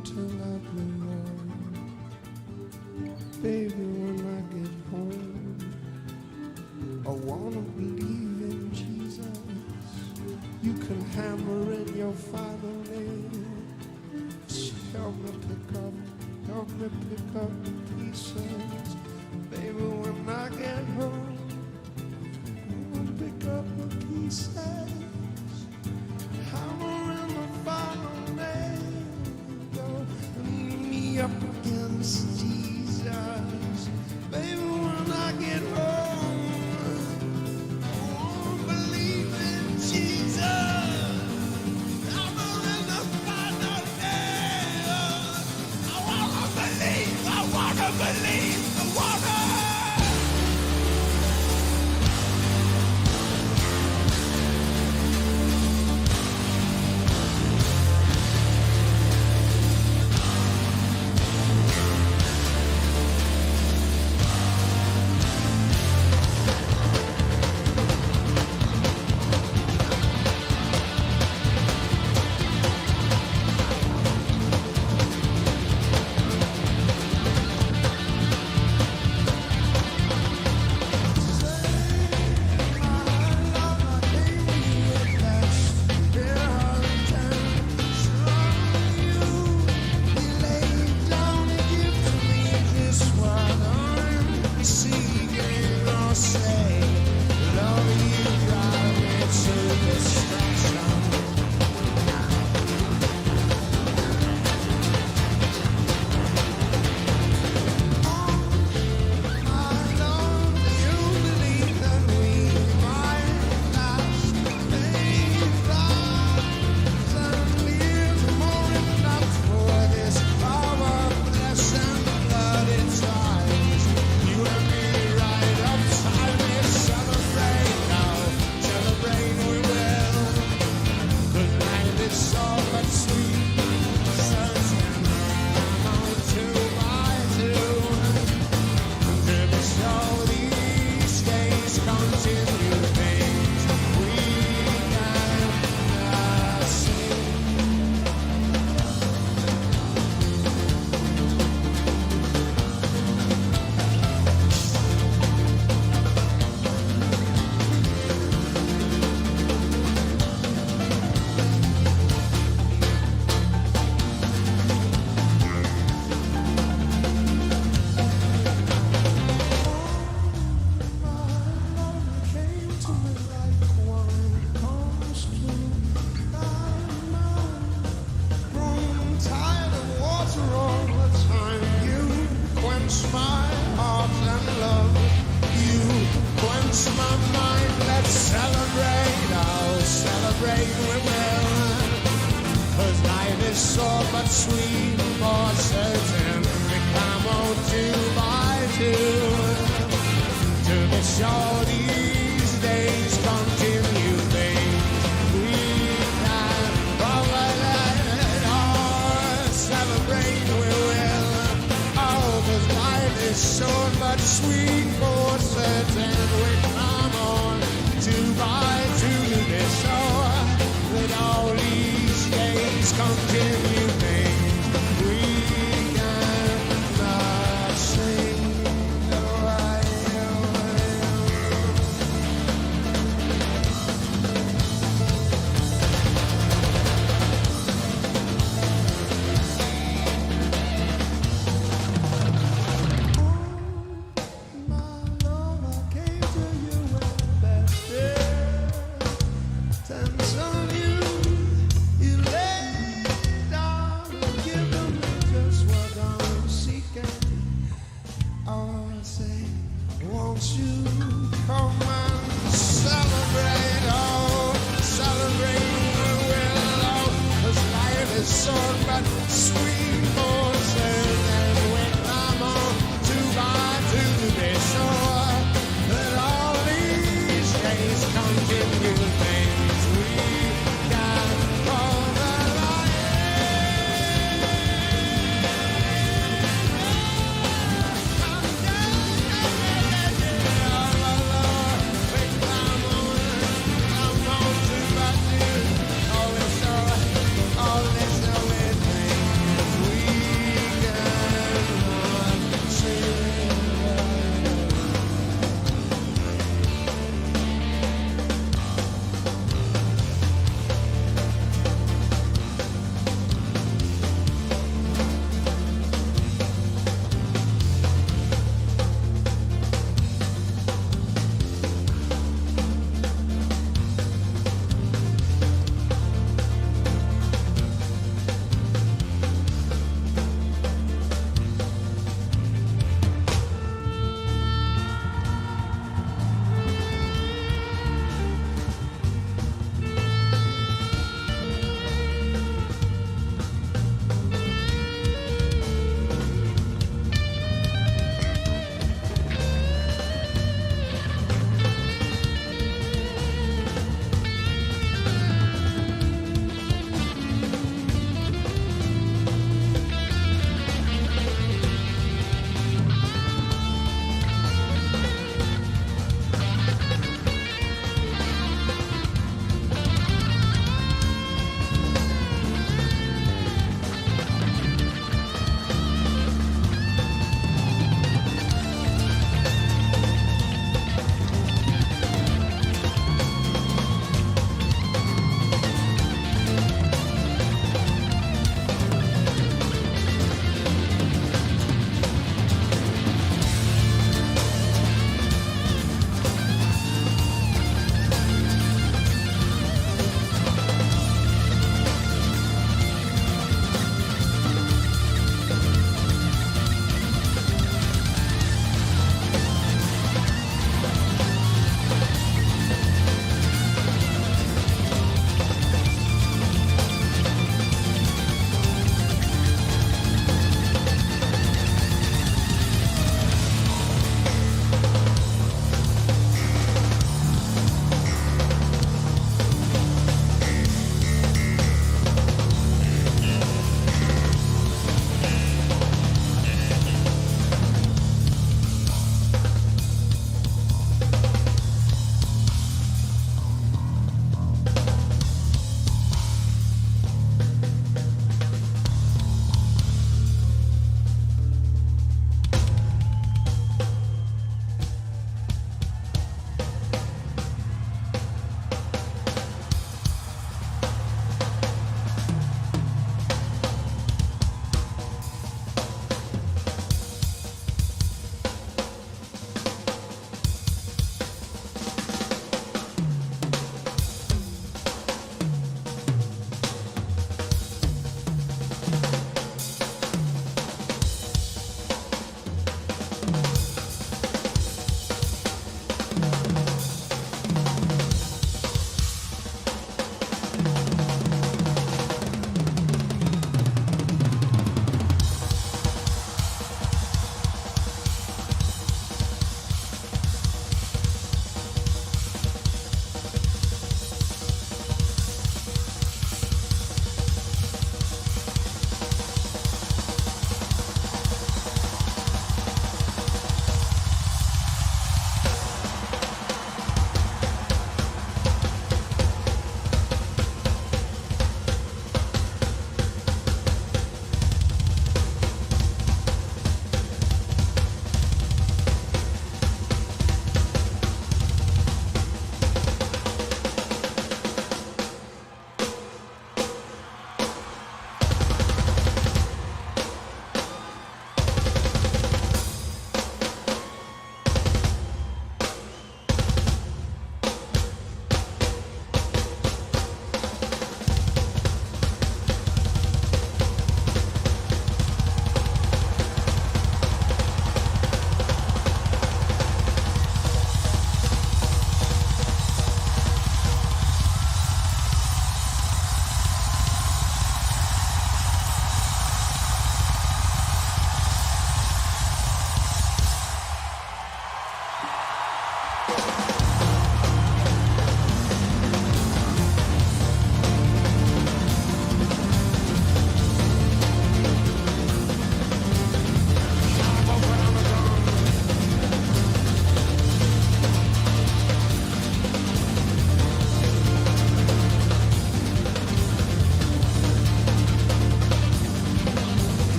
until I belong. Baby, when I get home, I wanna believe in Jesus. You can hammer in your final name. Help me pick up the pieces. Baby, when I get home, I wanna pick up the pieces. Hammer in the final name. Go lean me up against Jesus. Baby, when I get home, I wanna believe in Jesus. Hammer in the final name. I wanna believe the water.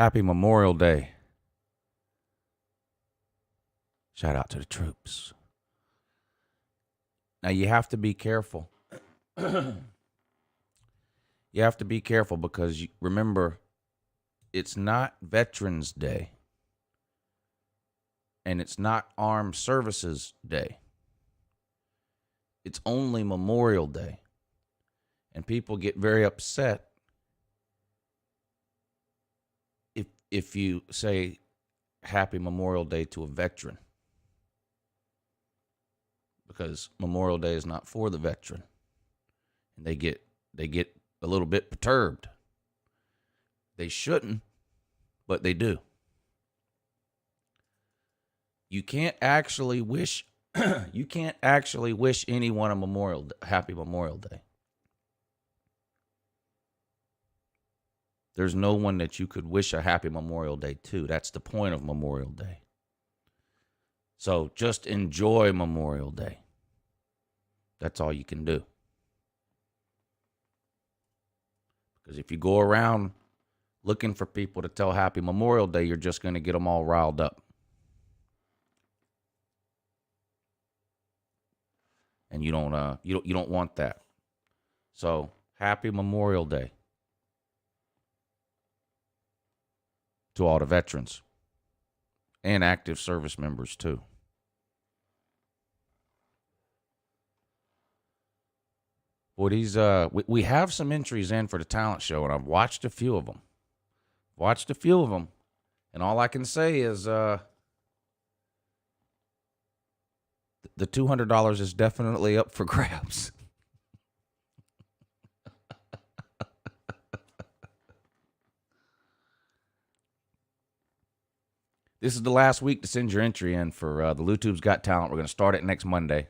Happy Memorial Day. Shout out to the troops. Now, you have to be careful. You have to be careful because, remember, it's not Veterans Day. And it's not Armed Services Day. It's only Memorial Day. And people get very upset if you say Happy Memorial Day to a veteran. Because Memorial Day is not for the veteran. And they get a little bit perturbed. They shouldn't, but they do. You can't actually wish anyone a happy Memorial Day. There's no one that you could wish a happy Memorial Day to. That's the point of Memorial Day. So just enjoy Memorial Day. That's all you can do. Because if you go around looking for people to tell Happy Memorial Day, you're just going to get them all riled up. And you don't want that. So Happy Memorial Day to all the veterans and active service members too. Boy, these we have some entries in for the talent show, and I've watched a few of them. And all I can say is the $200 is definitely up for grabs. This is the last week to send your entry in for the YouTube's Got Talent. We're going to start it next Monday.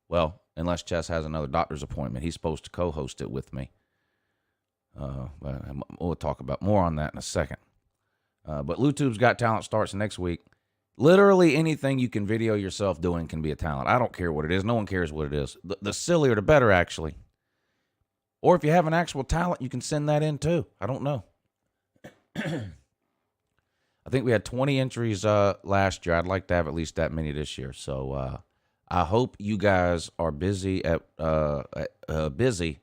Well, unless Chess has another doctor's appointment. He's supposed to co-host it with me. But we'll talk about more on that in a second. But YouTube's Got Talent starts next week. Literally anything you can video yourself doing can be a talent. I don't care what it is. No one cares what it is. The sillier, the better, actually. Or if you have an actual talent, you can send that in too. I don't know. I think we had 20 entries last year. I'd like to have at least that many this year. So I hope you guys are busy busy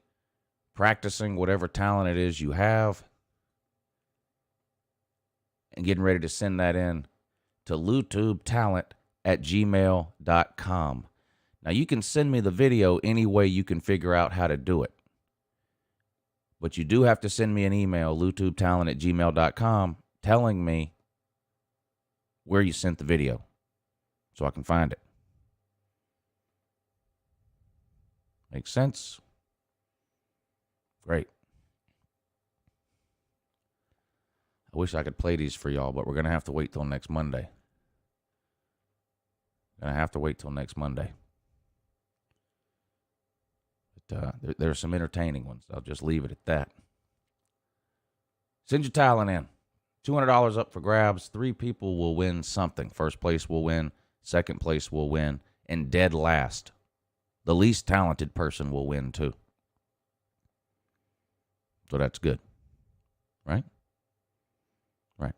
practicing whatever talent it is you have and getting ready to send that in to LouTubeTalent@gmail.com. Now, you can send me the video any way you can figure out how to do it. But you do have to send me an email, LouTubeTalent@gmail.com, telling me where you sent the video so I can find it. Makes sense? Great. I wish I could play these for y'all, but we're going to have to wait till next Monday. But there are some entertaining ones. I'll just leave it at that. Send your talent in. $200 up for grabs. 3 people will win something. First place will win. Second place will win. And dead last, the least talented person will win too. So that's good. Right? Right.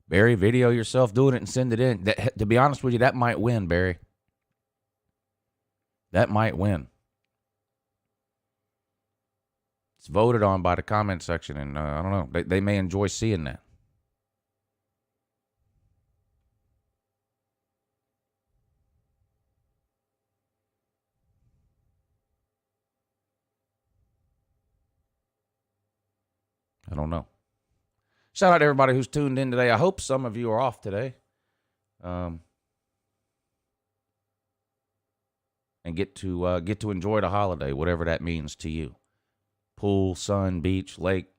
Barry, video yourself doing it and send it in. To be honest with you, that might win, Barry. That might win. It's voted on by the comment section, and I don't know. They may enjoy seeing that. I don't know. Shout out to everybody who's tuned in today. I hope some of you are off today. And get to enjoy the holiday, whatever that means to you. Pool, sun, beach, lake,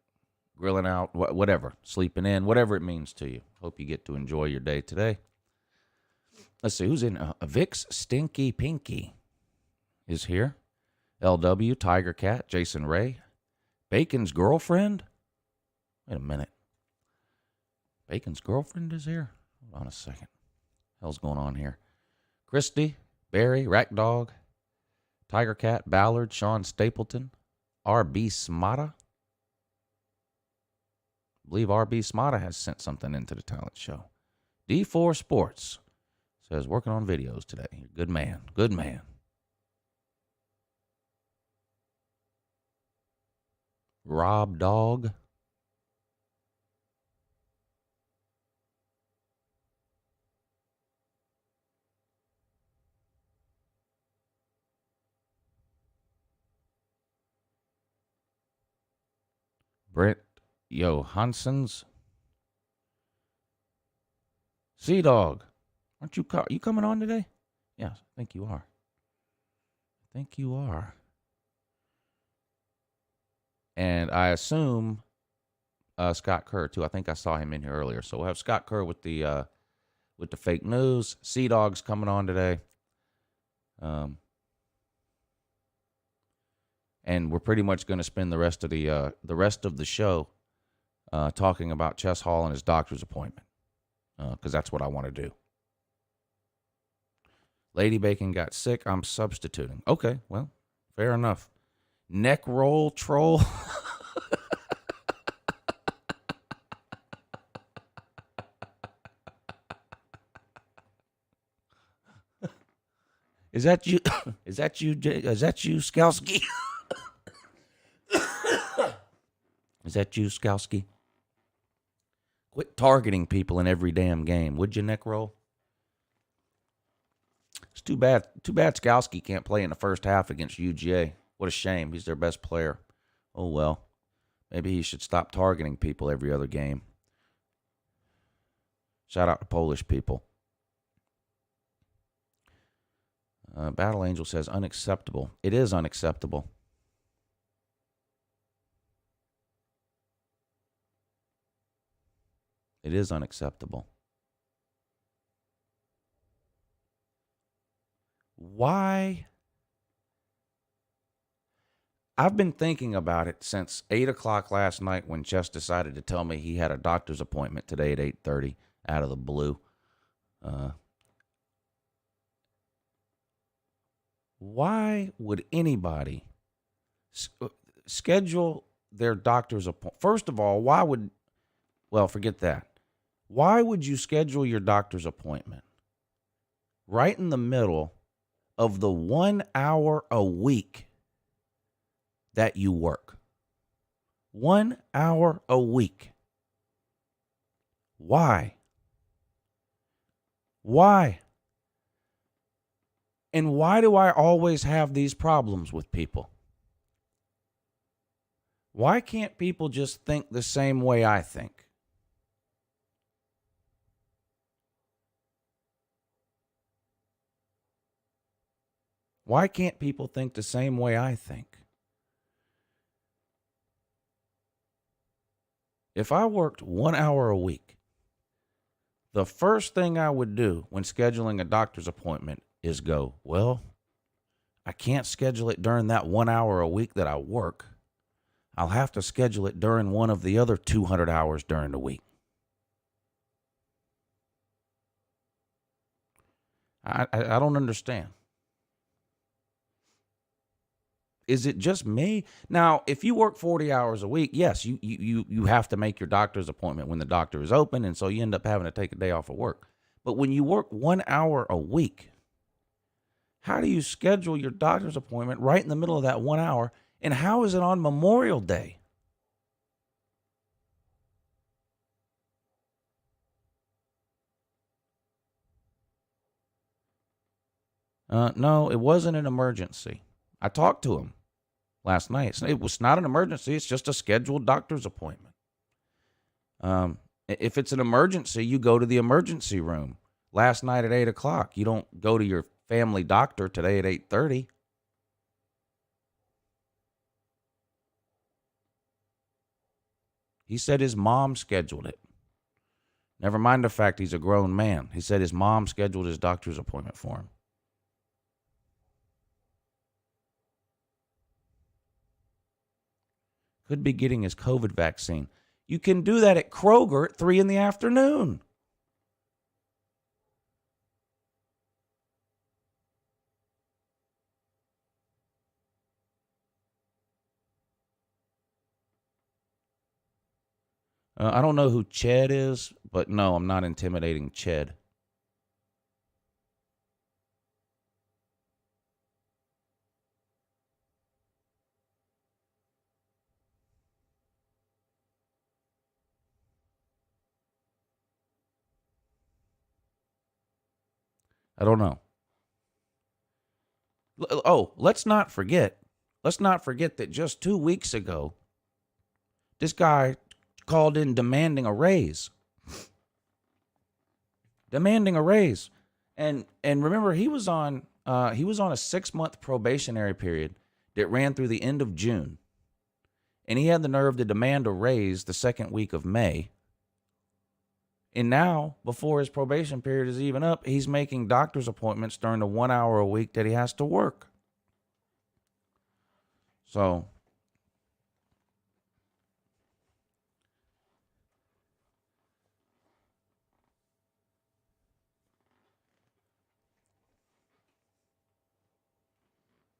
grilling out, whatever, sleeping in, whatever it means to you. Hope you get to enjoy your day today. Let's see, who's in? Vic's Stinky Pinky is here. LW, Tiger Cat, Jason Ray. Bacon's girlfriend? Wait a minute. Bacon's girlfriend is here? Hold on a second. Hell's going on here? Christy, Barry, Rack Dog, Tiger Cat, Ballard, Sean Stapleton, RB Smata. I believe RB Smata has sent something into the talent show. D4 Sports says, working on videos today. Good man. Good man. Rob Dog. Brett Johansson's. Sea Dog. Aren't you coming on today? Yes, I think you are. I think you are. And I assume Scott Kerr too. I think I saw him in here earlier. So we'll have Scott Kerr with the fake news. Sea Dog's coming on today. And we're pretty much going to spend the rest of the show talking about Chess Hall and his doctor's appointment, because that's what I want to do. Lady Bacon got sick. I'm substituting. Okay, well, fair enough. Neck roll troll. Is that you? Is that you, Skalski? Is that you, Skalski? Quit targeting people in every damn game, would you, neck roll? It's too bad. Too bad Skalski can't play in the first half against UGA. What a shame. He's their best player. Oh, well. Maybe he should stop targeting people every other game. Shout out to Polish people. Battle Angel says unacceptable. It is unacceptable. It is unacceptable. Why? I've been thinking about it since 8 o'clock last night when Chess decided to tell me he had a doctor's appointment today at 8:30 out of the blue. Why would anybody schedule their doctor's appointment? First of all, forget that. Why would you schedule your doctor's appointment right in the middle of the 1 hour a week that you work? 1 hour a week. Why? Why? And why do I always have these problems with people? Why can't people just think the same way I think? Why can't people think the same way I think? If I worked 1 hour a week, the first thing I would do when scheduling a doctor's appointment is go, well, I can't schedule it during that 1 hour a week that I work. I'll have to schedule it during one of the other 200 hours during the week. I don't understand. Is it just me? Now, if you work 40 hours a week, yes, you have to make your doctor's appointment when the doctor is open, and so you end up having to take a day off of work. But when you work 1 hour a week, how do you schedule your doctor's appointment right in the middle of that 1 hour? And how is it on Memorial Day? No, it wasn't an emergency. I talked to him last night. It was not an emergency. It's just a scheduled doctor's appointment. If it's an emergency, you go to the emergency room. Last night at 8 o'clock. You don't go to your family doctor today at 8:30. He said his mom scheduled it. Never mind the fact he's a grown man. He said his mom scheduled his doctor's appointment for him. Could be getting his COVID vaccine. You can do that at Kroger at 3 in the afternoon. I don't know who Ched is, but no, I'm not intimidating Ched. I don't know. Oh, let's not forget that just 2 weeks ago, this guy called in demanding a raise. Demanding a raise. And remember, he was on a 6-month probationary period that ran through the end of June. And he had the nerve to demand a raise the second week of May. And now, before his probation period is even up, he's making doctor's appointments during the 1 hour a week that he has to work. So,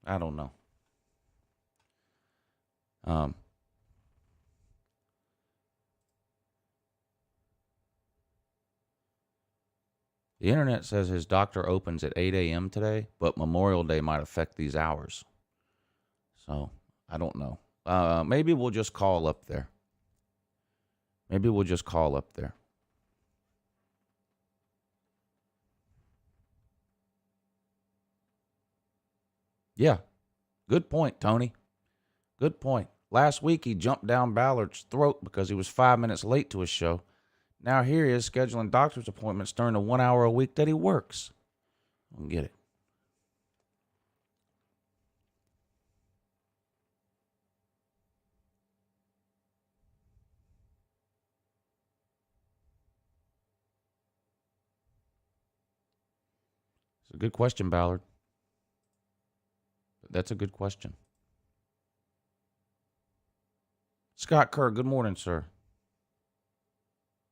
I don't know. The internet says his doctor opens at 8 a.m. today, but Memorial Day might affect these hours. So, I don't know. Maybe we'll just call up there. Yeah. Good point, Tony. Good point. Last week, he jumped down Ballard's throat because he was 5 minutes late to his show. Now here he is scheduling doctor's appointments during the 1 hour a week that he works. I don't get it. It's a good question, Ballard. That's a good question. Scott Kerr, good morning, sir.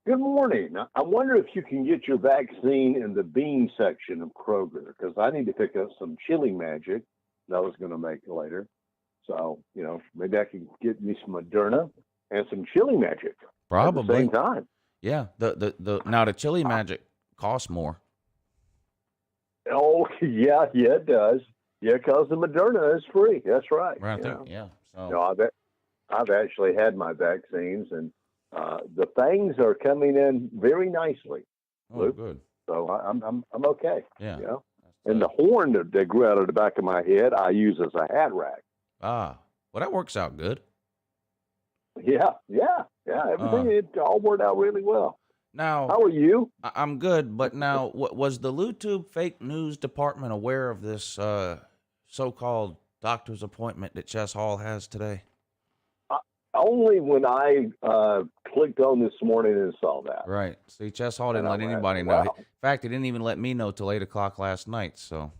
Good morning. I wonder if you can get your vaccine in the bean section of Kroger, because I need to pick up some chili magic that I was going to make later. So, maybe I can get me some Moderna and some chili magic Probably. at the same time. Yeah. Now the chili magic costs more. Oh, yeah, it does. Yeah, because the Moderna is free. That's right. Right there. Yeah. So. No, I've actually had my vaccines, and the things are coming in very nicely. Oh, Luke. good. So I'm okay. Yeah. And the horn that grew out of the back of my head, I use as a hat rack. Ah, well, that works out good. Yeah. Everything it all worked out really well. Now, how are you? I'm good, but now, was the YouTube fake news department aware of this so-called doctor's appointment that Chess Hall has today? Only when I clicked on this morning and saw that. Right. See, Chess Hall didn't let anybody know. In fact, he didn't even let me know till 8 o'clock last night. So.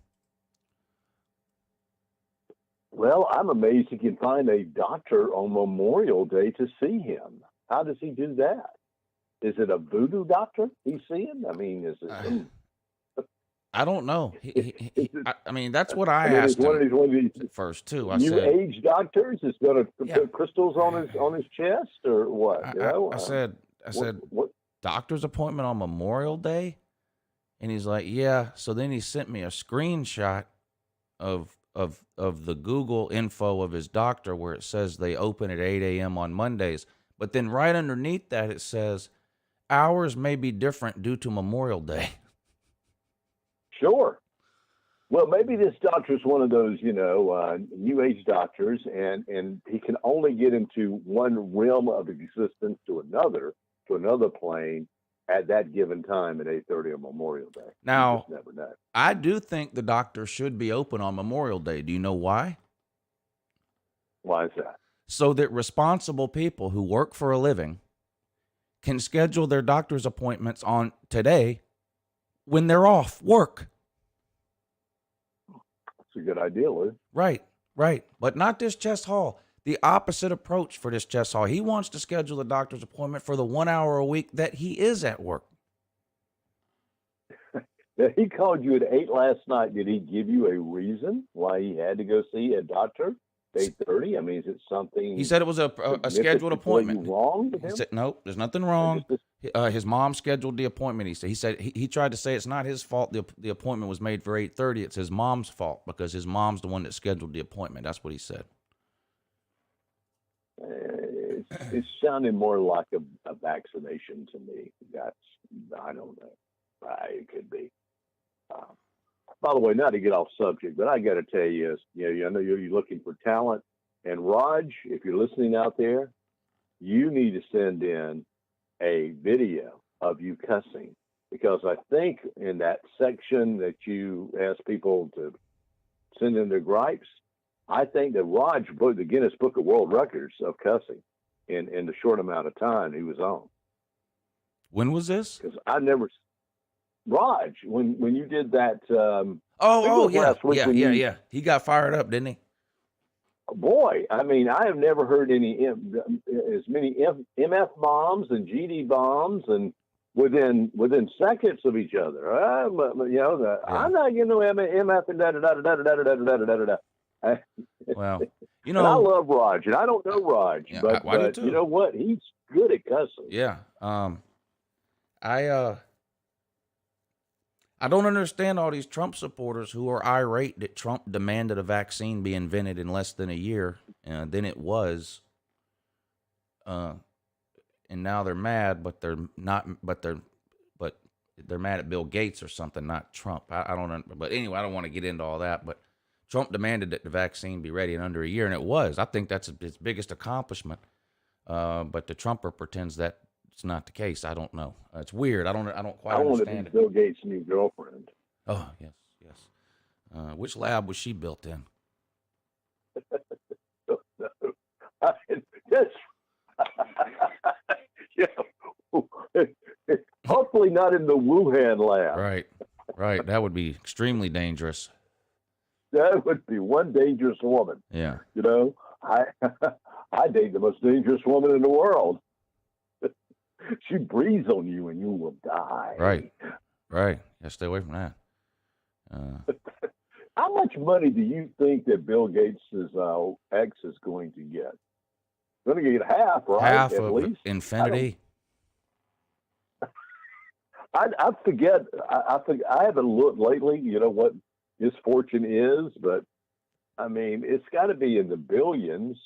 Well, I'm amazed he can find a doctor on Memorial Day to see him. How does he do that? Is it a voodoo doctor he's seeing? I mean, is it? I don't know. I mean, that's what I asked him first too. I said, age doctors is going to put crystals on his chest or what? I said, what? Doctor's appointment on Memorial Day, and he's like, yeah. So then he sent me a screenshot of the Google info of his doctor where it says they open at 8 a.m. on Mondays, but then right underneath that it says hours may be different due to Memorial Day. Sure. Well, maybe this doctor is one of those, new age doctors, and he can only get into one realm of existence to another plane at that given time at 8:30 on Memorial Day. Now, you just never know. I do think the doctor should be open on Memorial Day. Do you know why? Why is that? So that responsible people who work for a living can schedule their doctor's appointments on today when they're off work. That's a good idea, Lou. Right. But not this Chess Hall. The opposite approach for this Chess Hall. He wants to schedule a doctor's appointment for the 1 hour a week that he is at work. He called you at 8 last night. Did he give you a reason why he had to go see a doctor? 8:30? I mean, is it something? He said it was a scheduled appointment. Wrong with He him? said, nope, there's nothing wrong. His mom scheduled the appointment. He said he tried to say it's not his fault. The appointment was made for 8:30. It's his mom's fault because his mom's the one that scheduled the appointment. That's what he said. It sounded more like a vaccination to me. I don't know. It could be. By the way, not to get off subject, but I got to tell you, I know you're looking for talent. And Raj, if you're listening out there, you need to send in a video of you cussing, because I think in that section that you ask people to send in their gripes, I think that Raj broke the Guinness Book of World Records of cussing in the short amount of time he was on. When was this? Because Raj, when you did that. Yeah. He got fired up, didn't he? Boy, I mean, I have never heard as many MF bombs and GD bombs and within seconds of each other. I'm not getting no MF and da da da da da da da da da da da. Well, and I love Raj, and I don't know Raj, but you know what? He's good at cussing. Yeah. I don't understand all these Trump supporters who are irate that Trump demanded a vaccine be invented in less than a year, and then it was. And now they're mad, but they're not. But they're mad at Bill Gates or something, not Trump. I don't know. But anyway, I don't want to get into all that. But Trump demanded that the vaccine be ready in under a year, and it was. I think that's his biggest accomplishment. But the Trumper pretends that it's not the case. I don't know. It's weird. I don't quite understand it. Bill Gates' new girlfriend. Oh, yes. Which lab was she built in? Hopefully not in the Wuhan lab. Right. That would be extremely dangerous. That would be one dangerous woman. Yeah. I date the most dangerous woman in the world. She breathes on you and you will die. Right. Yeah, stay away from that. How much money do you think that Bill Gates' ex is going to get? Going to get half, right? Half at of least? infinity. I forget. I haven't looked lately. You know what his fortune is, but I mean, it's got to be in the billions,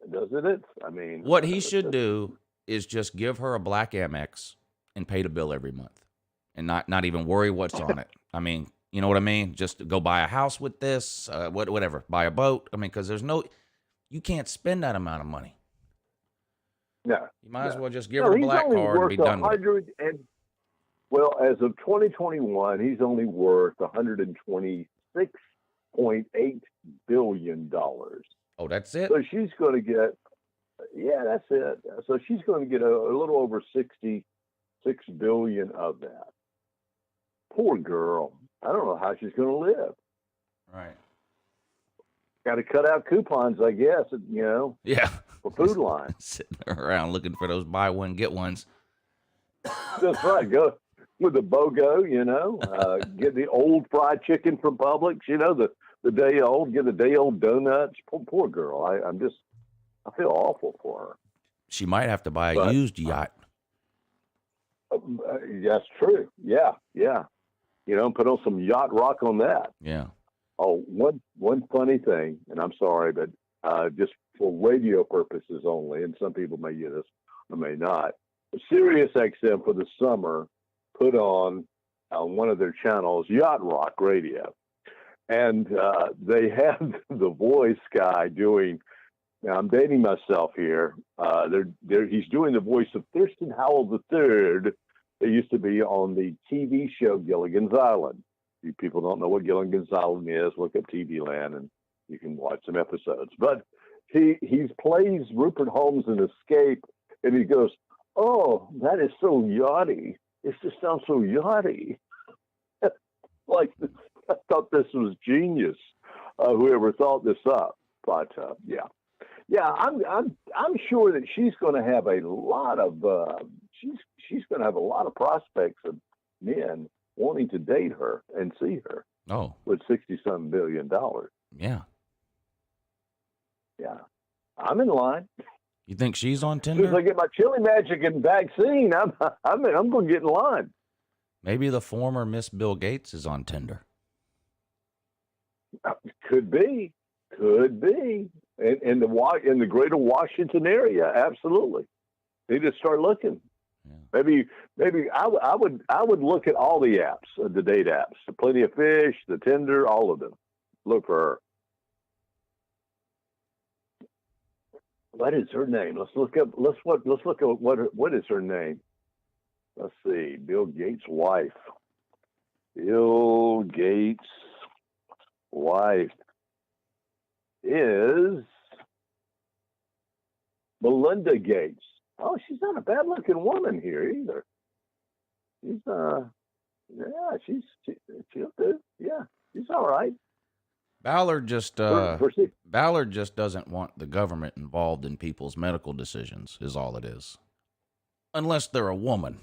doesn't it? I mean, what he should do is just give her a black Amex and pay the bill every month, and not even worry what's on it. I mean, you know what I mean? Just go buy a house with this, whatever. Buy a boat. I mean, because you can't spend that amount of money. No, you might as well just give her a black card and be done with it. Well, as of 2021, he's only worth $126.8 billion. Oh, that's it? So she's going to get, that's it. So she's going to get a little over $66 billion of that. Poor girl. I don't know how she's going to live. Right. Got to cut out coupons, I guess, Yeah. For Food Line. Sitting around looking for those buy one, get ones. That's right. Go with the BOGO, get the old fried chicken from Publix, the day old, get the day old donuts. Poor girl. I feel awful for her. She might have to buy a used yacht. That's true. Yeah. Put on some yacht rock on that. Yeah. Oh, one funny thing, and I'm sorry, but just for radio purposes only, and some people may get this or may not. Sirius XM for the summer put on one of their channels Yacht Rock Radio, and they have the voice guy doing. Now I'm dating myself here. He's doing the voice of Thurston Howell III. That used to be on the TV show Gilligan's Island. If people don't know what Gilligan's Island is, look up TV Land and you can watch some episodes. But he plays Rupert Holmes in Escape, and he goes, "Oh, that is so yachty. It just sounds so yachty." Like, I thought this was genius. Whoever thought this up, but I'm sure that she's going to have a lot of she's going to have a lot of prospects of men wanting to date her and see her. Oh, with $60-some billion. Yeah. Yeah. I'm in line. You think she's on As soon as Tinder? I get my chili magic and vaccine, I'm going to get in line. Maybe the former Miss Bill Gates is on Tinder. Could be. In the greater Washington area, absolutely. They just start looking. Yeah. Maybe I would look at all the apps, the date apps, the Plenty of Fish, the Tinder, all of them. Look for her. What is her name? Let's look at what is her name? Let's see. Bill Gates' wife. Bill Gates' wife is Melinda Gates. Oh, she's not a bad-looking woman here either. She'll do. Yeah, she's all right. Ballard just doesn't want the government involved in people's medical decisions, is all it is. Unless they're a woman.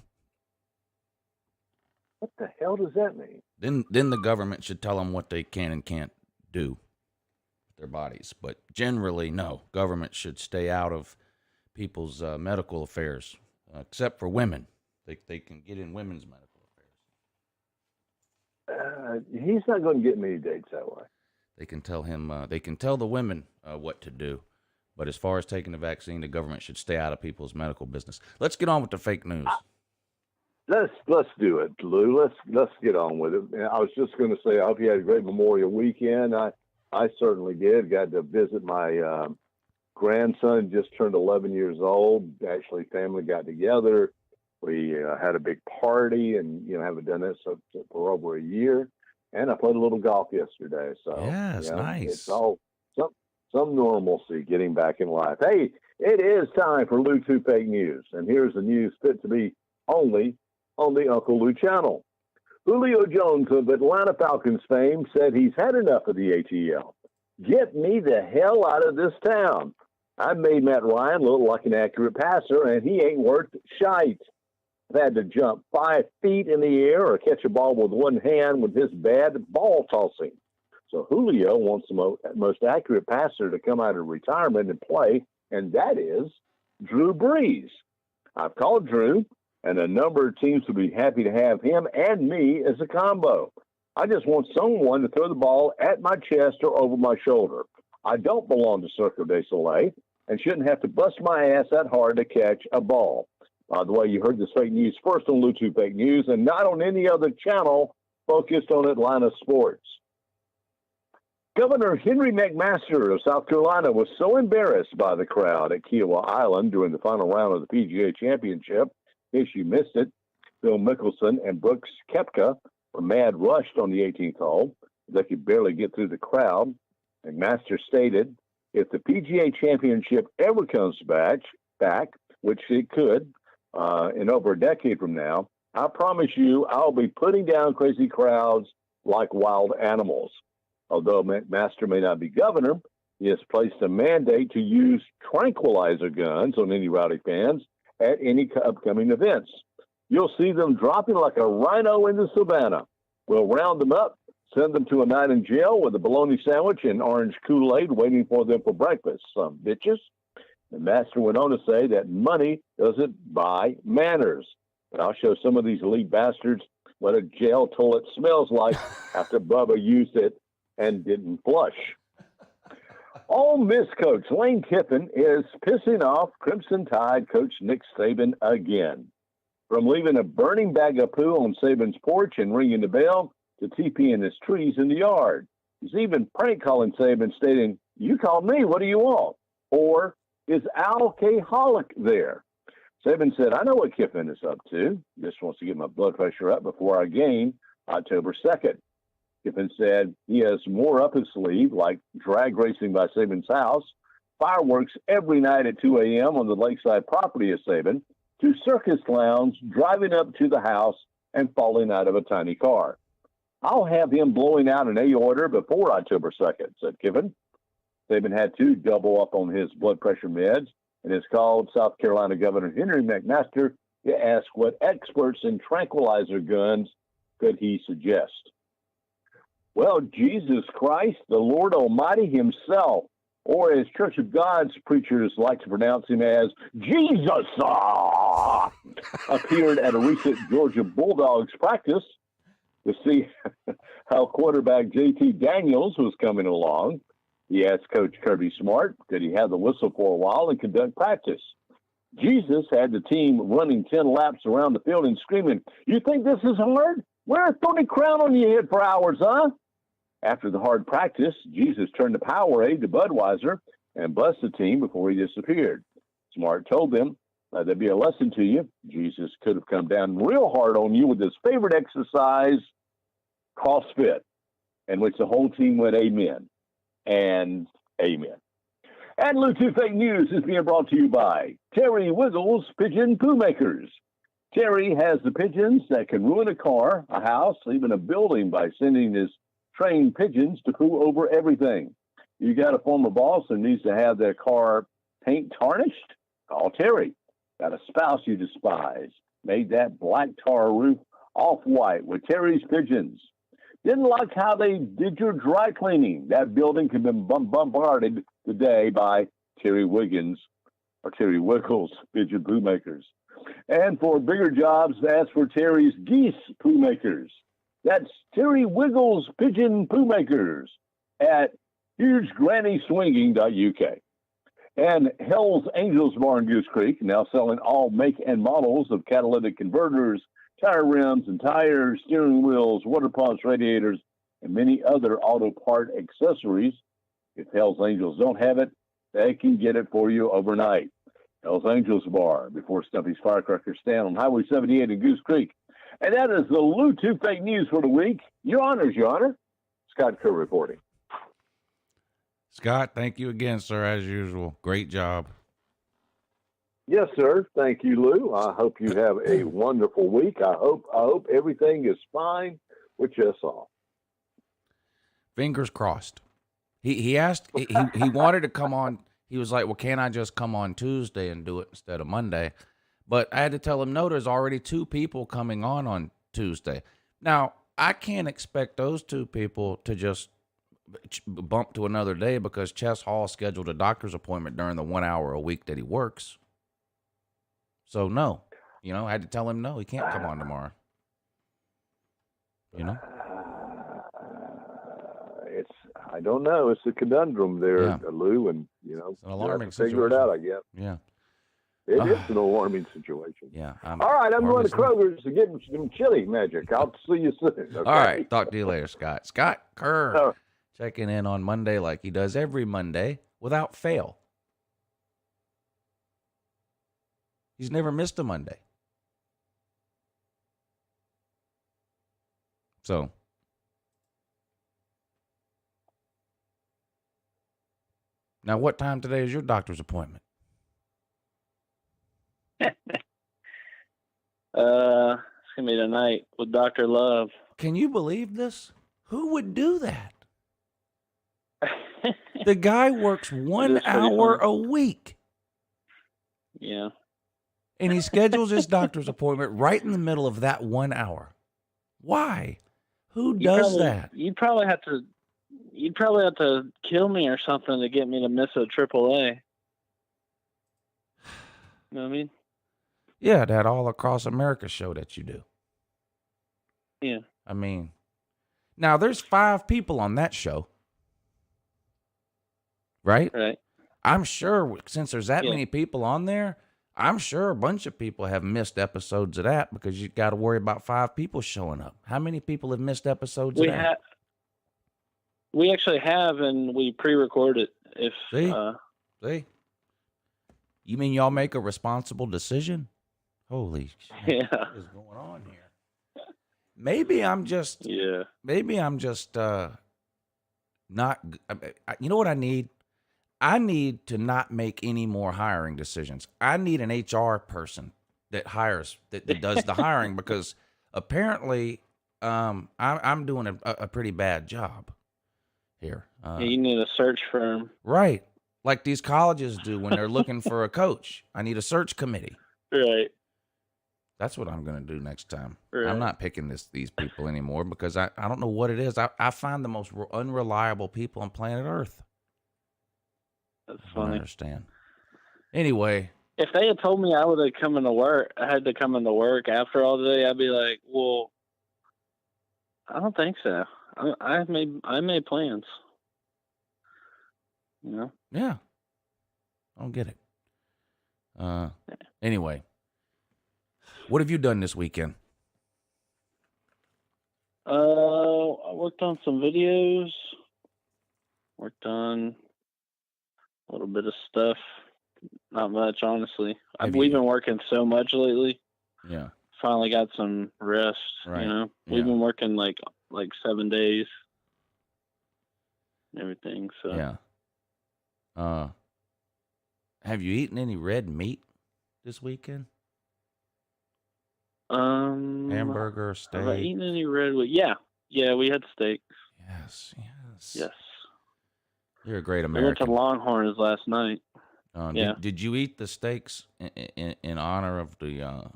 What the hell does that mean? Then the government should tell them what they can and can't do with their bodies. But generally, no. Government should stay out of people's medical affairs, except for women. They can get in women's medical affairs. He's not going to get many dates that way. They can tell him. They can tell the women what to do. But as far as taking the vaccine, the government should stay out of people's medical business. Let's get on with the fake news. Let's do it, Lou. Let's get on with it. I was just going to say, I hope you had a great Memorial weekend. I certainly did. Got to visit my grandson, just turned 11 years old. Actually, family got together. We had a big party, and haven't done this for over a year. And I played a little golf yesterday. So yes, nice. It's all some normalcy getting back in life. Hey, it is time for Lou 2 Fake News, and here's the news fit to be only on the Uncle Lou channel. Julio Jones of Atlanta Falcons fame said he's had enough of the ATL. Get me the hell out of this town. I made Matt Ryan look like an accurate passer, and he ain't worth shite. I've had to jump 5 feet in the air or catch a ball with one hand with his bad ball tossing. So Julio wants the most accurate passer to come out of retirement and play, and that is Drew Brees. I've called Drew, and a number of teams would be happy to have him and me as a combo. I just want someone to throw the ball at my chest or over my shoulder. I don't belong to Cirque du Soleil and shouldn't have to bust my ass that hard to catch a ball. By the way, you heard this fake news first on Lou 2 Fake News and not on any other channel focused on Atlanta sports. Governor Henry McMaster of South Carolina was so embarrassed by the crowd at Kiowa Island during the final round of the PGA Championship. In case you missed it, Phil Mickelson and Brooks Koepka were mad rushed on the 18th hole. They could barely get through the crowd. McMaster stated, if the PGA Championship ever comes back, which it could in over a decade from now, I promise you I'll be putting down crazy crowds like wild animals. Although McMaster may not be governor, he has placed a mandate to use tranquilizer guns on any rowdy fans at any upcoming events. You'll see them dropping like a rhino in the savannah. We'll round them up, send them to a night in jail with a bologna sandwich and orange Kool-Aid waiting for them for breakfast, some bitches. The master went on to say that money doesn't buy manners. But I'll show some of these elite bastards what a jail toilet smells like after Bubba used it and didn't flush. Ole Miss coach Lane Kiffin is pissing off Clemson Tide coach Nick Saban again. From leaving a burning bag of poo on Saban's porch and ringing the bell to TPing his trees in the yard. He's even prank calling Saban, stating, "You called me, what do you want?" Or, "Is Al K-Holic there?" Saban said, "I know what Kiffin is up to. Just wants to get my blood pressure up before our game, October 2nd. Kiffin said he has more up his sleeve, like drag racing by Saban's house, fireworks every night at 2 a.m. on the lakeside property of Saban, to circus clowns driving up to the house and falling out of a tiny car. I'll have him blowing out an aorta before October 2nd, said Kiffin. Saban had to double up on his blood pressure meds and has called South Carolina Governor Henry McMaster to ask what experts in tranquilizer guns could he suggest. Well, Jesus Christ, the Lord Almighty himself, or as Church of God's preachers like to pronounce him as, Jesus, appeared at a recent Georgia Bulldogs practice to see how quarterback J.T. Daniels was coming along. He asked Coach Kirby Smart, could he have the whistle for a while and conduct practice? Jesus had the team running 10 laps around the field and screaming, you think this is hard? Wear a thorny crown on your head for hours, huh? After the hard practice, Jesus turned the Powerade to Budweiser and bussed the team before he disappeared. Smart told them, there'd be a lesson to you. Jesus could have come down real hard on you with his favorite exercise, CrossFit, in which the whole team went amen and amen. And Lou 2 Fake News is being brought to you by Terry Wiggles Pigeon Poo Makers. Terry has the pigeons that can ruin a car, a house, even a building by sending his trained pigeons to poo over everything. You got a former boss that needs to have their car paint tarnished? Call Terry. Got a spouse you despise? Made that black tar roof off-white with Terry's pigeons. Didn't like how they did your dry cleaning? That building can be bombarded today by Terry Wiggins or Terry Wiggles Pigeon Poo Makers. And for bigger jobs, ask for Terry's Geese Poo Makers. That's Terry Wiggles Pigeon Poo Makers at hugegranny.swinging.uk. And Hell's Angels Bar in Goose Creek, now selling all make and models of catalytic converters, tire rims and tires, steering wheels, water pumps, radiators, and many other auto part accessories. If Hell's Angels don't have it, they can get it for you overnight. Hell's Angels Bar, before Stumpy's Firecracker Stand on Highway 78 in Goose Creek. And that is the Lou 2 Fake News for the week. Your honors, Your Honor. Scott Kerr reporting. Scott, thank you again, sir, as usual. Great job. Yes, sir. Thank you, Lou. I hope you have a wonderful week. I hope everything is fine with us all. Fingers crossed. He asked, he wanted to come on. He was like, well, can't I just come on Tuesday and do it instead of Monday? But I had to tell him, no, there's already 2 people coming on Tuesday. Now, I can't expect those 2 people to just bump to another day because Chess Hall scheduled a doctor's appointment during the 1 hour a week that he works. So, no. I had to tell him, no, he can't come on tomorrow. I don't know. It's a conundrum there, Yeah. Lou, and, It's an alarming figure it out, I guess. Yeah. It is an alarming situation. Yeah. All right, I'm going to Kroger's to get some chili magic. I'll see you soon. Okay? All right. Talk to you later, Scott. Scott Kerr checking in on Monday like he does every Monday without fail. He's never missed a Monday. So. Now, what time today is your doctor's appointment? It's gonna be tonight with Dr. Love. Can you believe this? Who would do that? The guy works 1 hour a week. Yeah. And he schedules his doctor's appointment right in the middle of that 1 hour. Why? Who does that? You'd probably have to kill me or something to get me to miss a AAA. You know what I mean? Yeah, that All Across America show that you do. Yeah. I mean, now there's 5 people on that show. Right? Right. I'm sure since there's that many people on there, I'm sure a bunch of people have missed episodes of that because you got to worry about 5 people showing up. How many people have missed episodes of that? We actually have, and we pre-record it. See? You mean y'all make a responsible decision? Holy shit. Yeah. What is going on here? Maybe I'm just not, you know what I need? I need to not make any more hiring decisions. I need an HR person that hires, that does the hiring because apparently I'm doing a pretty bad job here. You need a search firm. Right. Like these colleges do when they're looking for a coach. I need a search committee. Right. That's what I'm going to do next time. Right. I'm not picking these people anymore because I don't know what it is. I find the most unreliable people on planet Earth. That's I funny. understand. Anyway. If they had told me I would have come into work, I had to come into work after all day, I'd be like, well, I don't think so. I made plans. You know? Yeah. I don't get it. Anyway. What have you done this weekend? I worked on some videos. Worked on a little bit of stuff. Not much, honestly. We've been working so much lately. Yeah. Finally got some rest. Right. You know, we've been working like 7 days. And everything. So. Yeah. Have you eaten any red meat this weekend? Hamburger, steak. Have I eaten any red meat? Yeah, we had steak. Yes. You're a great We American. went to Longhorns last night. Did you eat the steaks in honor of the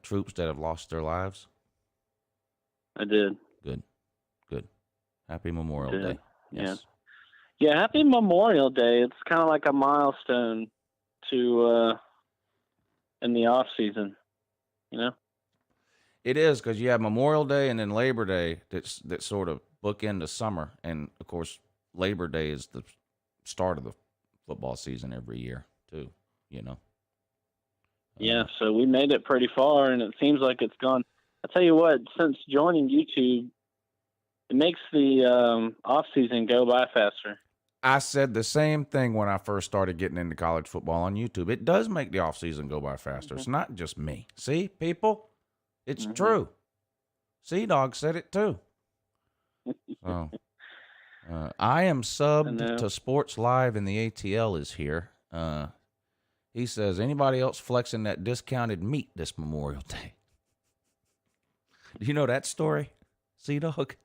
troops that have lost their lives? I did. Good. Happy Memorial Day. Yes. Yeah, happy Memorial Day. It's kind of like a milestone to in the off season, you know? It is, because you have Memorial Day and then Labor Day that sort of bookend the summer, and of course Labor Day is the start of the football season every year too, you know. Yeah, so we made it pretty far, and it seems like it's gone. I tell you what, since joining YouTube, it makes the off season go by faster. I said the same thing when I first started getting into college football on YouTube. It does make the off season go by faster. It's not just me. See, people, it's true. Sea-Dog said it too. So, I am subbed to Sports Live, and the ATL is here. He says, anybody else flexing that discounted meat this Memorial Day? Do you know that story, Sea-Dog?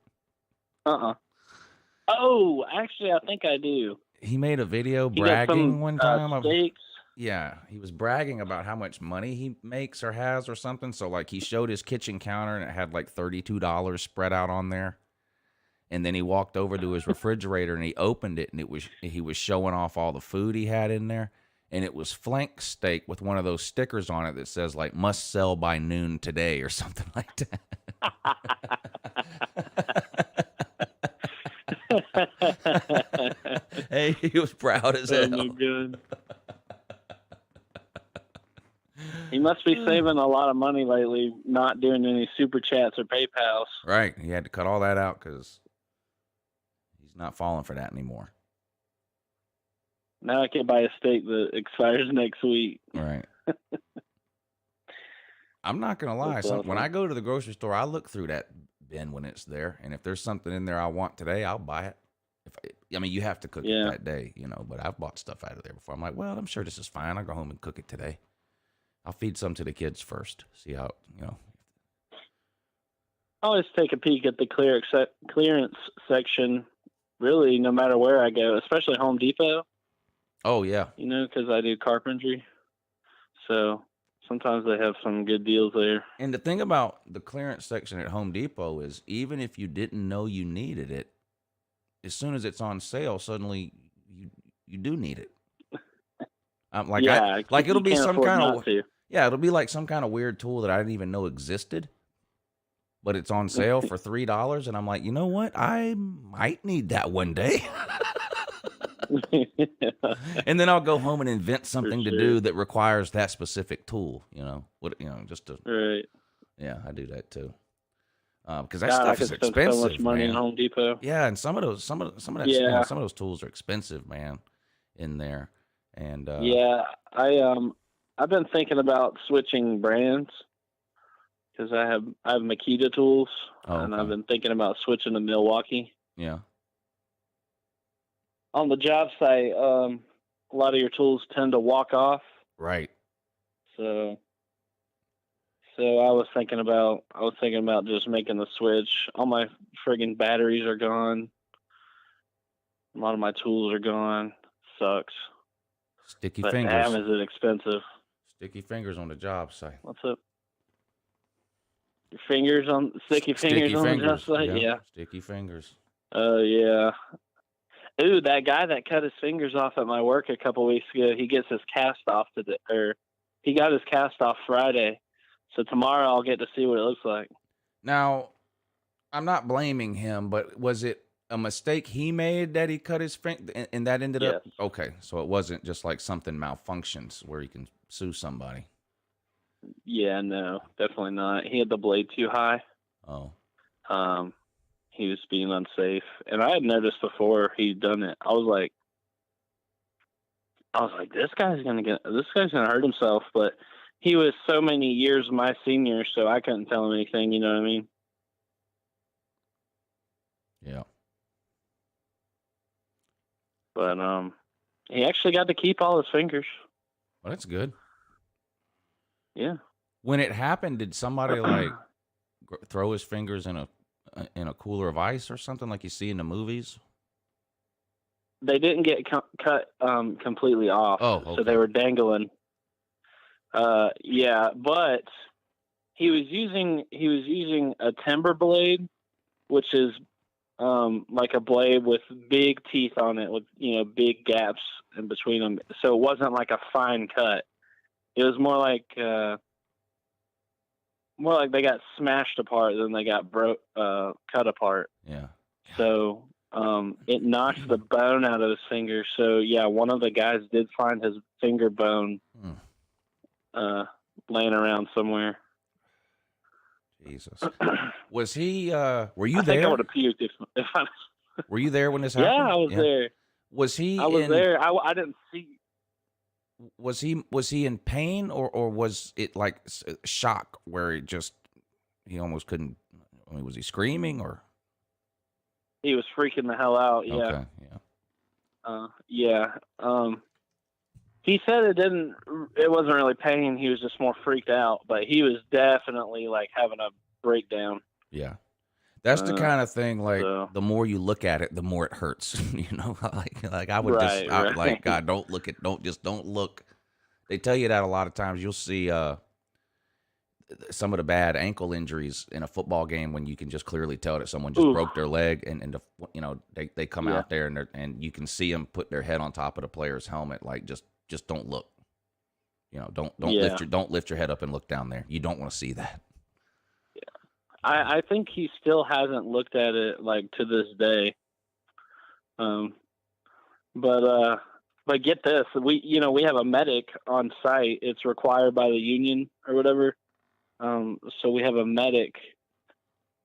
Oh, actually, I think I do. He made a video bragging one time. Steaks. Yeah, he was bragging about how much money he makes or has or something. So, like, he showed his kitchen counter, and it had, like, $32 spread out on there. And then he walked over to his refrigerator, and he opened it, and he was showing off all the food he had in there. And it was flank steak with one of those stickers on it that says, like, must sell by noon today or something like that. Hey, he was proud as hell. Oh, my God. He must be saving a lot of money lately, not doing any super chats or PayPals. Right. He had to cut all that out because he's not falling for that anymore. Now I can buy a steak that expires next week. Right. I'm not going to lie. Awesome. When I go to the grocery store, I look through that bin when it's there. And if there's something in there I want today, I'll buy it. You have to cook it that day, you know, but I've bought stuff out of there before. I'm like, well, I'm sure this is fine. I'll go home and cook it today. I'll feed some to the kids first. See how, you know. I always take a peek at the clearance section, really, no matter where I go, especially Home Depot. Oh, yeah. You know, because I do carpentry. So sometimes they have some good deals there. And the thing about the clearance section at Home Depot is even if you didn't know you needed it, as soon as it's on sale, suddenly you do need it. It'll be some kind of it'll be like some kind of weird tool that I didn't even know existed, but it's on sale for $3, and I'm like, you know what? I might need that one day. And then I'll go home and invent something to do that requires that specific tool. You know, just to right. Yeah, I do that too. Because that stuff is expensive. So much money in Home Depot. Yeah, and some of those tools are expensive, man, in there. And I've been thinking about switching brands because I have Makita tools, and I've been thinking about switching to Milwaukee. Yeah. On the job site, a lot of your tools tend to walk off. Right. So I was thinking about just making the switch. All my friggin' batteries are gone. A lot of my tools are gone. Sucks. Sticky but fingers. Damn, is it expensive? Sticky fingers on the job site. What's up? Your fingers on sticky fingers on the job site? Yeah. Sticky fingers. Yeah. Ooh, that guy that cut his fingers off at my work a couple weeks ago, he gets his cast off he got his cast off Friday. So tomorrow I'll get to see what it looks like. Now, I'm not blaming him, but was it a mistake he made that he cut his finger and that ended up? Okay, so it wasn't just like something malfunctions where he can sue somebody. Yeah, no, definitely not. He had the blade too high. Oh. He was being unsafe. And I had noticed before he'd done it. I was like, this guy's gonna hurt himself, but he was so many years my senior, so I couldn't tell him anything, you know what I mean? Yeah. But he actually got to keep all his fingers. Well, that's good. Yeah. When it happened, did somebody like throw his fingers in a cooler of ice or something like you see in the movies? They didn't get cut completely off. Oh, okay. So they were dangling. Yeah, but he was using a timber blade, which is like a blade with big teeth on it, with big gaps in between them. So it wasn't like a fine cut. It was more like they got smashed apart than they got cut apart. Yeah. So it knocked the bone out of his finger. So yeah, one of the guys did find his finger bone laying around somewhere. Jesus. Was he? Were you I there? think I would have puked if I. Were you there when this happened? Yeah, I was there. Was he? I was there. I didn't see. Was he in pain or was it like shock where he almost couldn't? I mean, was he screaming or? He was freaking the hell out. Yeah. Okay. Yeah. Yeah. He said it wasn't really pain. He was just more freaked out, but he was definitely like having a breakdown. Yeah. That's the kind of thing, like, the more you look at it, the more it hurts, like I would like, God, don't look. They tell you that a lot of times. You'll see some of the bad ankle injuries in a football game when you can just clearly tell that someone just broke their leg and they come out there and you can see them put their head on top of the player's helmet. Like, just don't look, don't lift your head up and look down there. You don't want to see that. I think he still hasn't looked at it like to this day. But get this, we have a medic on site. It's required by the union or whatever. So we have a medic,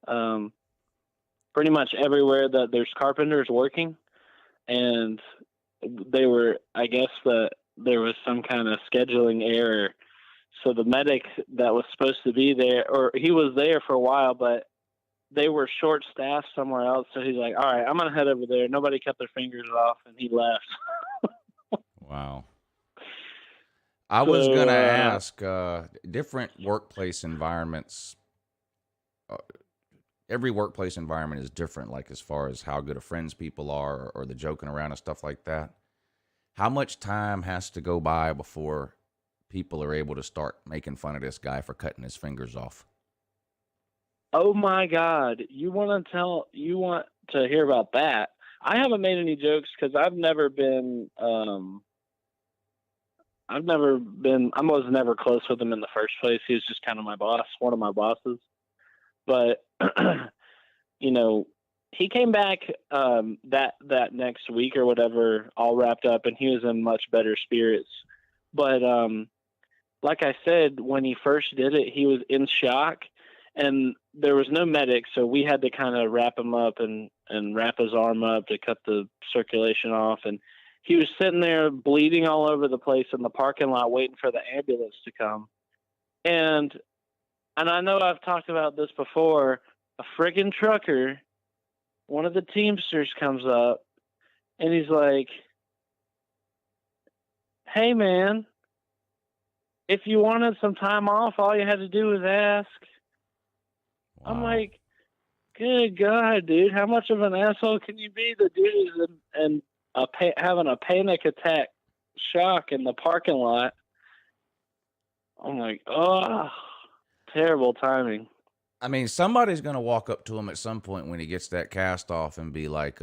pretty much everywhere that there's carpenters working, and I guess that there was some kind of scheduling error. So the medic that was supposed to be there, or he was there for a while, but they were short-staffed somewhere else. So he's like, all right, I'm going to head over there. Nobody cut their fingers off, and he left. Wow. I was going to ask, different workplace environments, every workplace environment is different, like as far as how good of friends people are or the joking around and stuff like that. How much time has to go by before people are able to start making fun of this guy for cutting his fingers off? Oh my God. You want to hear about that? I haven't made any jokes because I was never close with him in the first place. He was just kind of my boss, one of my bosses. But, he came back that next week or whatever, all wrapped up, and he was in much better spirits. But like I said, when he first did it, he was in shock, and there was no medic, so we had to kind of wrap him up and wrap his arm up to cut the circulation off. And he was sitting there bleeding all over the place in the parking lot waiting for the ambulance to come. And I know I've talked about this before, a friggin' trucker, one of the Teamsters comes up, and he's like, hey, man, if you wanted some time off, all you had to do was ask. Wow. I'm like, good God, dude, how much of an asshole can you be? The dude is having a panic attack shock in the parking lot. I'm like, oh, terrible timing. I mean, somebody's going to walk up to him at some point when he gets that cast off and be like,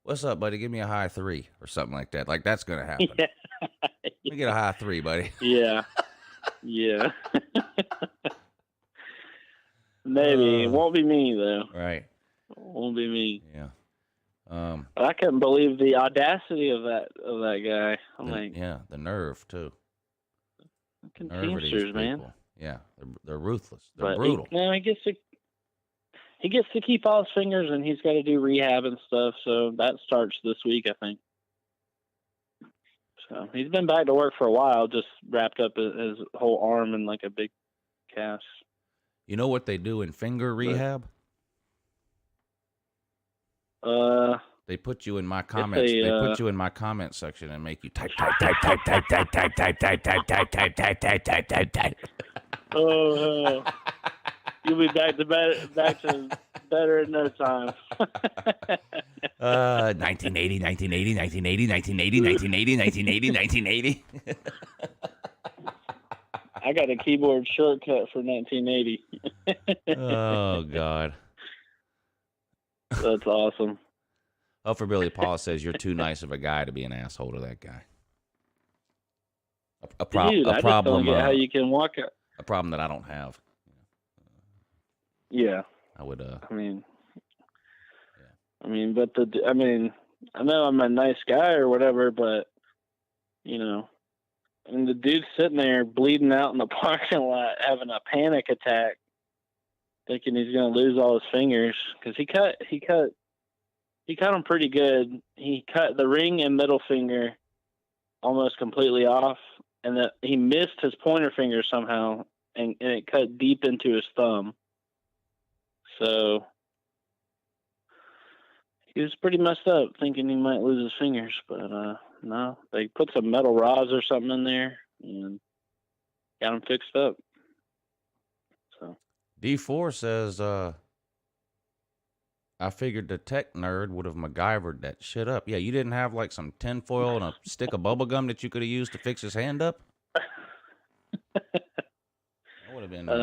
What's up, buddy? Give me a high 3 or something like that. Like that's gonna happen. Yeah. Let me get a high 3, buddy. Yeah. Yeah. Maybe. It won't be me, though. Right. It won't be me. Yeah. But I couldn't believe the audacity of that guy. I'm like, the nerve too. fucking Nerve of these Teamsters, man. people. Yeah, they're ruthless. They're But brutal. he gets to keep all his fingers, and he's got to do rehab and stuff. So that starts this week, I think. So he's been back to work for a while, just wrapped up his whole arm in like a big cast. You know what they do in finger rehab? They put you in my comments. They put you in my comment section and make you type. Oh, you'll be back to better in no time. 1980, 1980, 1980, 1980, 1980, 1980, 1980. I got a keyboard shortcut for 1980. Oh God. That's awesome. Oh, for Billy Paul says you're too nice of a guy to be an asshole to that guy. A problem. I just don't get how you can walk out. A problem that I don't have. Yeah. I would. I mean, but I know I'm a nice guy or whatever, but and the dude's sitting there bleeding out in the parking lot, having a panic attack, thinking he's going to lose all his fingers because he cut him pretty good. He cut the ring and middle finger almost completely off, and that he missed his pointer finger somehow, and it cut deep into his thumb. So he was pretty messed up, thinking he might lose his fingers, but no, they put some metal rods or something in there and got him fixed up. So D4 says, I figured the tech nerd would have MacGyvered that shit up. Yeah, you didn't have like some tinfoil and a stick of bubble gum that you could have used to fix his hand up? That would have been. I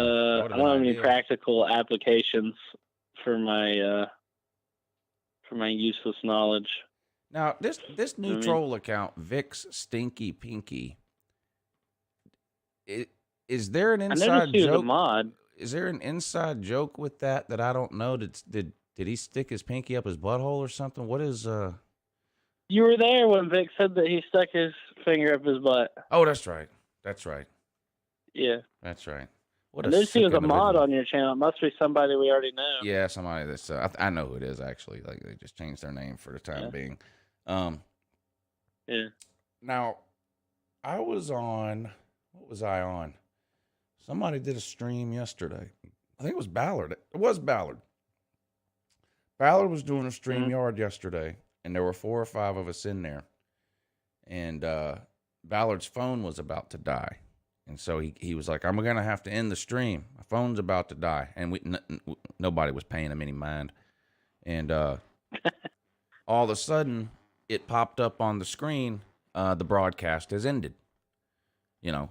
don't have any practical applications for my useless knowledge. Now, this new troll account, Vic's Stinky Pinky, is there an inside joke? A mod. Is there an inside joke with that I don't know? Did he stick his pinky up his butthole or something? What is You were there when Vic said that he stuck his finger up his butt. Oh, that's right. That's right. Yeah. That's right. What this was a mod on your channel. It must be somebody we already know. Yeah, somebody that's I know who it is actually. Like they just changed their name for the time being. Yeah. Now, I was on. What was I on? Somebody did a stream yesterday. I think it was Ballard. It was Ballard. Ballard was doing a StreamYard yesterday, and there were 4 or 5 of us in there. And Ballard's phone was about to die. And so he was like, I'm going to have to end the stream. My phone's about to die. And nobody was paying him any mind. And all of a sudden, it popped up on the screen, the broadcast has ended.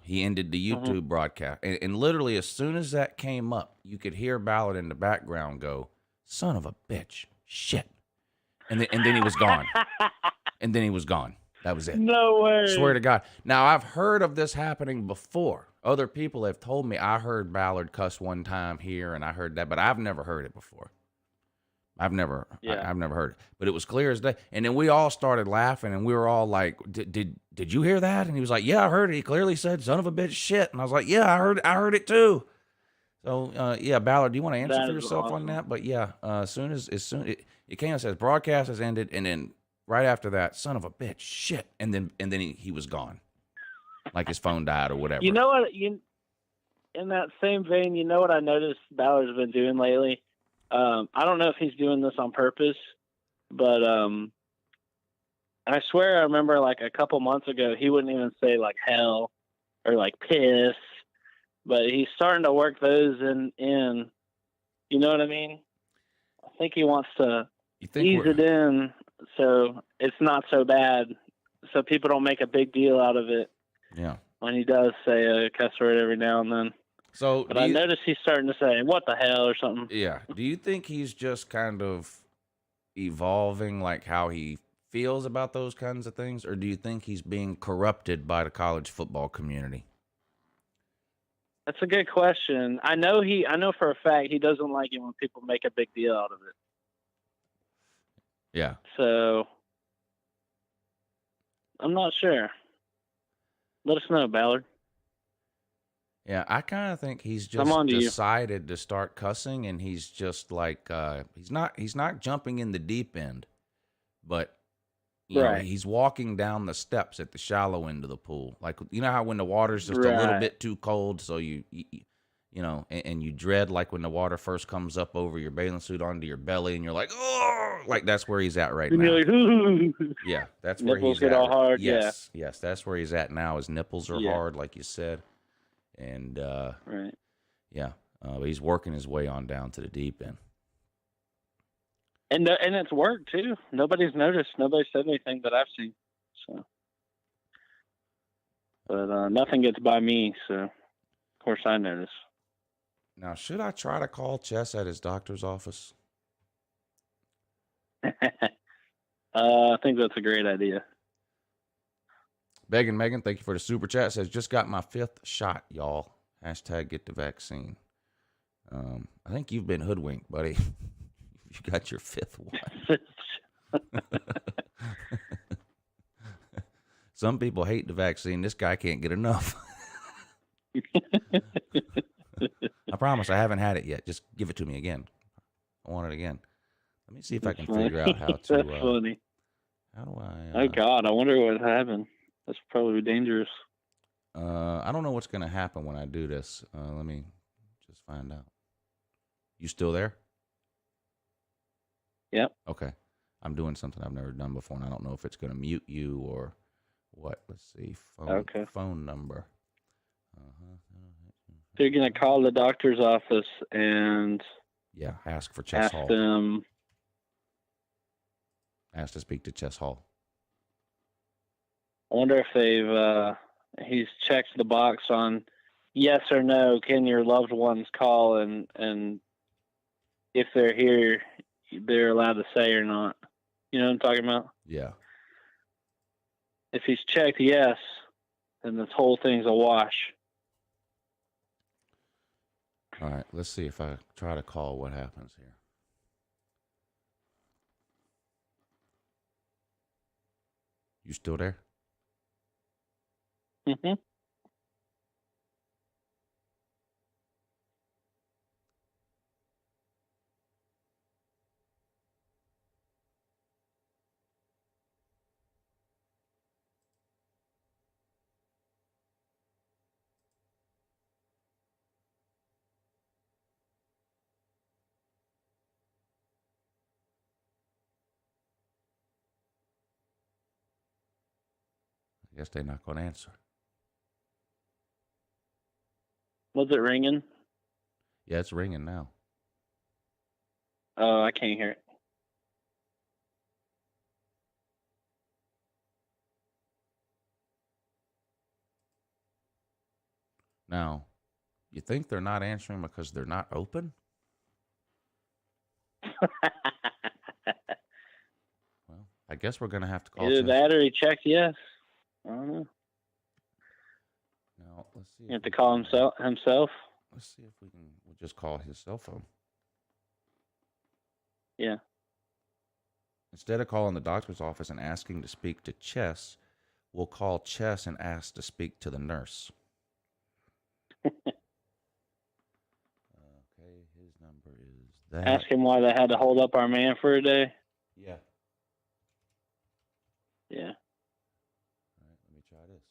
He ended the YouTube broadcast. And literally, as soon as that came up, you could hear Ballard in the background go, son of a bitch, shit. And then he was gone. And then he was gone. That was it. No way. Swear to God. Now, I've heard of this happening before. Other people have told me I heard Ballard cuss one time here, and I heard that, but I've never heard it before. I've never heard it. But it was clear as day. And then we all started laughing, and we were all like, did you hear that? And he was like, yeah, I heard it. He clearly said, son of a bitch, shit. And I was like, yeah, I heard it too. So, yeah, Ballard, do you want to answer for yourself on that? But, yeah, as soon it came and says, broadcast has ended, and then right after that, son of a bitch, shit. And then he was gone. Like his phone died or whatever. You know what? In that same vein, you know what I noticed Ballard's been doing lately? I don't know if he's doing this on purpose, but I swear I remember like a couple months ago, he wouldn't even say like hell or like piss, but he's starting to work those in. You know what I mean? I think he wants to ease it in so it's not so bad, so people don't make a big deal out of it. Yeah. When he does say a cuss word every now and then. But I noticed he's starting to say, what the hell or something. Yeah. Do you think he's just kind of evolving, like how he feels about those kinds of things, or do you think he's being corrupted by the college football community? That's a good question. I know for a fact he doesn't like it when people make a big deal out of it. Yeah. So I'm not sure. Let us know, Ballard. Yeah, I kind of think he's just decided to start cussing, and he's just like he's not jumping in the deep end, but you know, he's walking down the steps at the shallow end of the pool. Like, you know how when the water's just a little bit too cold, so you know, and you dread like when the water first comes up over your bathing suit onto your belly, and you're like, oh, like that's where he's at right now. Like, yeah, that's where nipples he's get at. all hard. Yes, yes, that's where he's at now. His nipples are hard, like you said, and yeah, but he's working his way on down to the deep end. And it's worked too. Nobody's noticed. Nobody said anything that I've seen. So, but nothing gets by me. So, of course, I notice. Now, should I try to call Chess at his doctor's office? I think that's a great idea. Megan, thank you for the super chat. Says, just got my 5th shot, y'all. Hashtag get the vaccine. I think you've been hoodwinked, buddy. You got your 5th one. Some people hate the vaccine. This guy can't get enough. I promise I haven't had it yet. Just give it to me again. I want it again. Let me see if I can figure out how to. That's funny. How do I? Oh God, I wonder what happened. That's probably dangerous. I don't know what's going to happen when I do this. Let me just find out. You still there? Yep. Okay. I'm doing something I've never done before, and I don't know if it's going to mute you or what. Let's see. Phone number. So you're going to call the doctor's office and ask for Chess Hall. Them. Ask to speak to Chess Hall. I wonder if he's checked the box on yes or no. Can your loved ones call and if they're here, they're allowed to say or not. You know what I'm talking about? Yeah. If he's checked yes, then this whole thing's a wash. All right, let's see if I try to call what happens here. You still there? Mm-hmm. I guess they're not going to answer. Was it ringing? Yeah, it's ringing now. Oh, I can't hear it. Now, you think they're not answering because they're not open? Well, I guess we're going to have to call. Either that or he checked yes. I don't know. Now, let's see. You have to call himself. Let's see if we'll just call his cell phone. Yeah. Instead of calling the doctor's office and asking to speak to Chess, we'll call Chess and ask to speak to the nurse. Okay, his number is that. Ask him why they had to hold up our man for a day. Yeah. Yeah. All right, let me try this.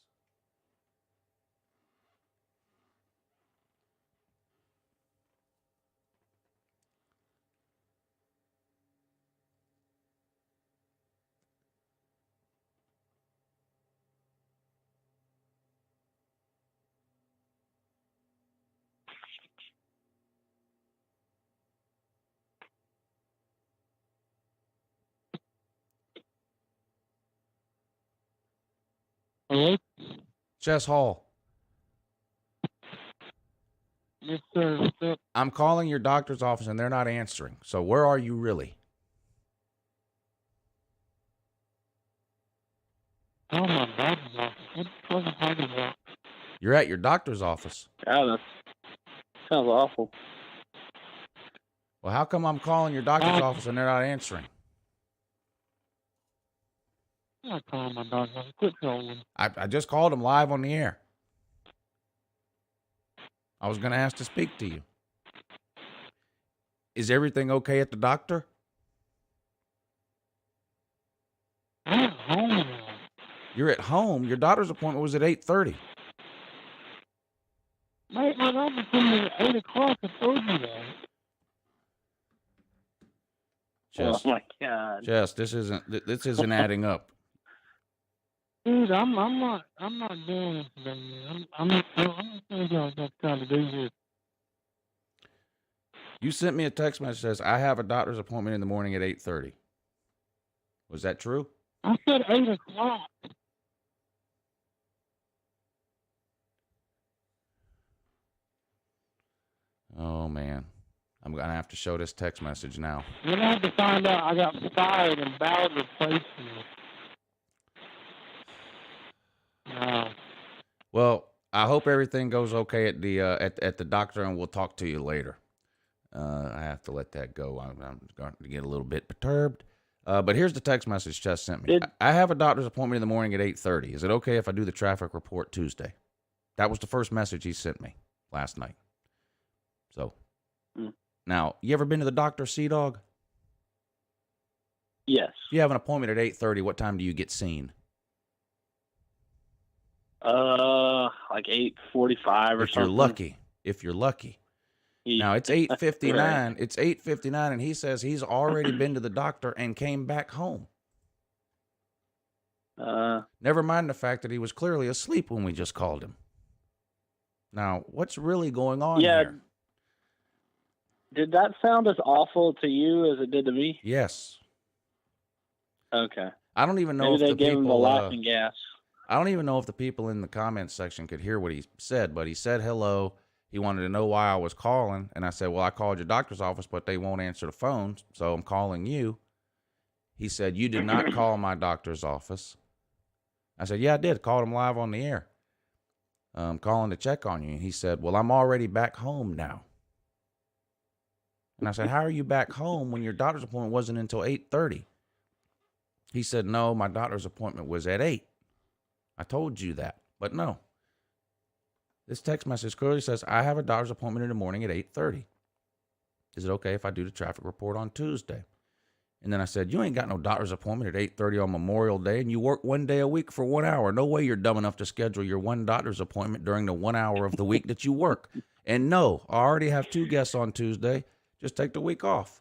Hello? Chess Hall. Yes, sir. What's up? I'm calling your doctor's office and they're not answering. So where are you really? fuck you talking about? You're at your doctor's office. God, that sounds awful. Well, how come I'm calling your doctor's office and they're not answering? I'm not calling my doctor. Quit calling. I just called him live on the air. I was going to ask to speak to you. Is everything okay at the doctor? I'm at home now. You're at home. Your daughter's appointment was at 8:30. My doctor told me at 8 o'clock. I told you that. Jess, Oh my God. Jess, this isn't adding up. Dude, I'm not doing this today, man. I'm not telling y'all what trying to do this. You sent me a text message that says, I have a doctor's appointment in the morning at 8:30. Was that true? I said 8 o'clock. Oh, man. I'm going to have to show this text message now. Then I had to find out I got fired and Ballard replaced me. No. Well, I hope everything goes okay at the doctor, and we'll talk to you later. I have to let that go. I'm going to get a little bit perturbed. But here's the text message Chess sent me. I have a doctor's appointment in the morning at 8:30. Is it okay if I do the traffic report Tuesday? That was the first message he sent me last night. So, Now, you ever been to the doctor, Sea-Dog? Yes. If you have an appointment at 8:30, what time do you get seen? Like 8:45 or something. If you're lucky. Now, it's 8:59. Right. It's 8:59, and he says he's already been to the doctor and came back home. Never mind the fact that he was clearly asleep when we just called him. Now, what's really going on here? Did that sound as awful to you as it did to me? Yes. Okay. I don't even know Maybe if they the gave people him the laughing gas. I don't even know if the people in the comments section could hear what he said, but he said hello. He wanted to know why I was calling, and I said, well, I called your doctor's office, but they won't answer the phone, so I'm calling you. He said, you did not call my doctor's office. I said, yeah, I did. Called him live on the air. I'm calling to check on you. And he said, well, I'm already back home now. And I said, how are you back home when your doctor's appointment wasn't until 8:30? He said, no, my doctor's appointment was at 8. I told you that, but no. This text message clearly says, I have a doctor's appointment in the morning at 8:30. Is it okay if I do the traffic report on Tuesday? And then I said, you ain't got no doctor's appointment at 8:30 on Memorial Day, and you work 1 day a week for 1 hour. No way you're dumb enough to schedule your one doctor's appointment during the 1 hour of the week that you work. And no, I already have 2 guests on Tuesday. Just take the week off.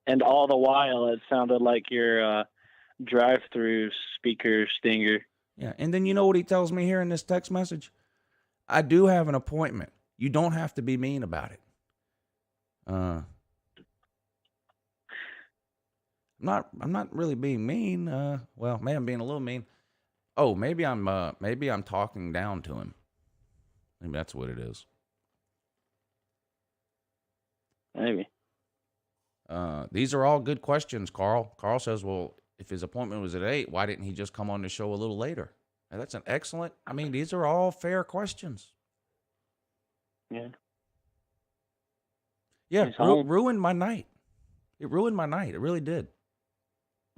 And all the while, it sounded like your drive-through speaker stinger. Yeah, and then you know what he tells me here in this text message? I do have an appointment. You don't have to be mean about it. I'm not really being mean. Well, maybe I'm being a little mean. Oh, maybe I'm talking down to him. Maybe that's what it is. Maybe. These are all good questions, Carl. Carl says, well, if his appointment was at 8, why didn't he just come on the show a little later? Now, that's an excellent, these are all fair questions. Yeah. Yeah, ruined my night. It ruined my night. It really did.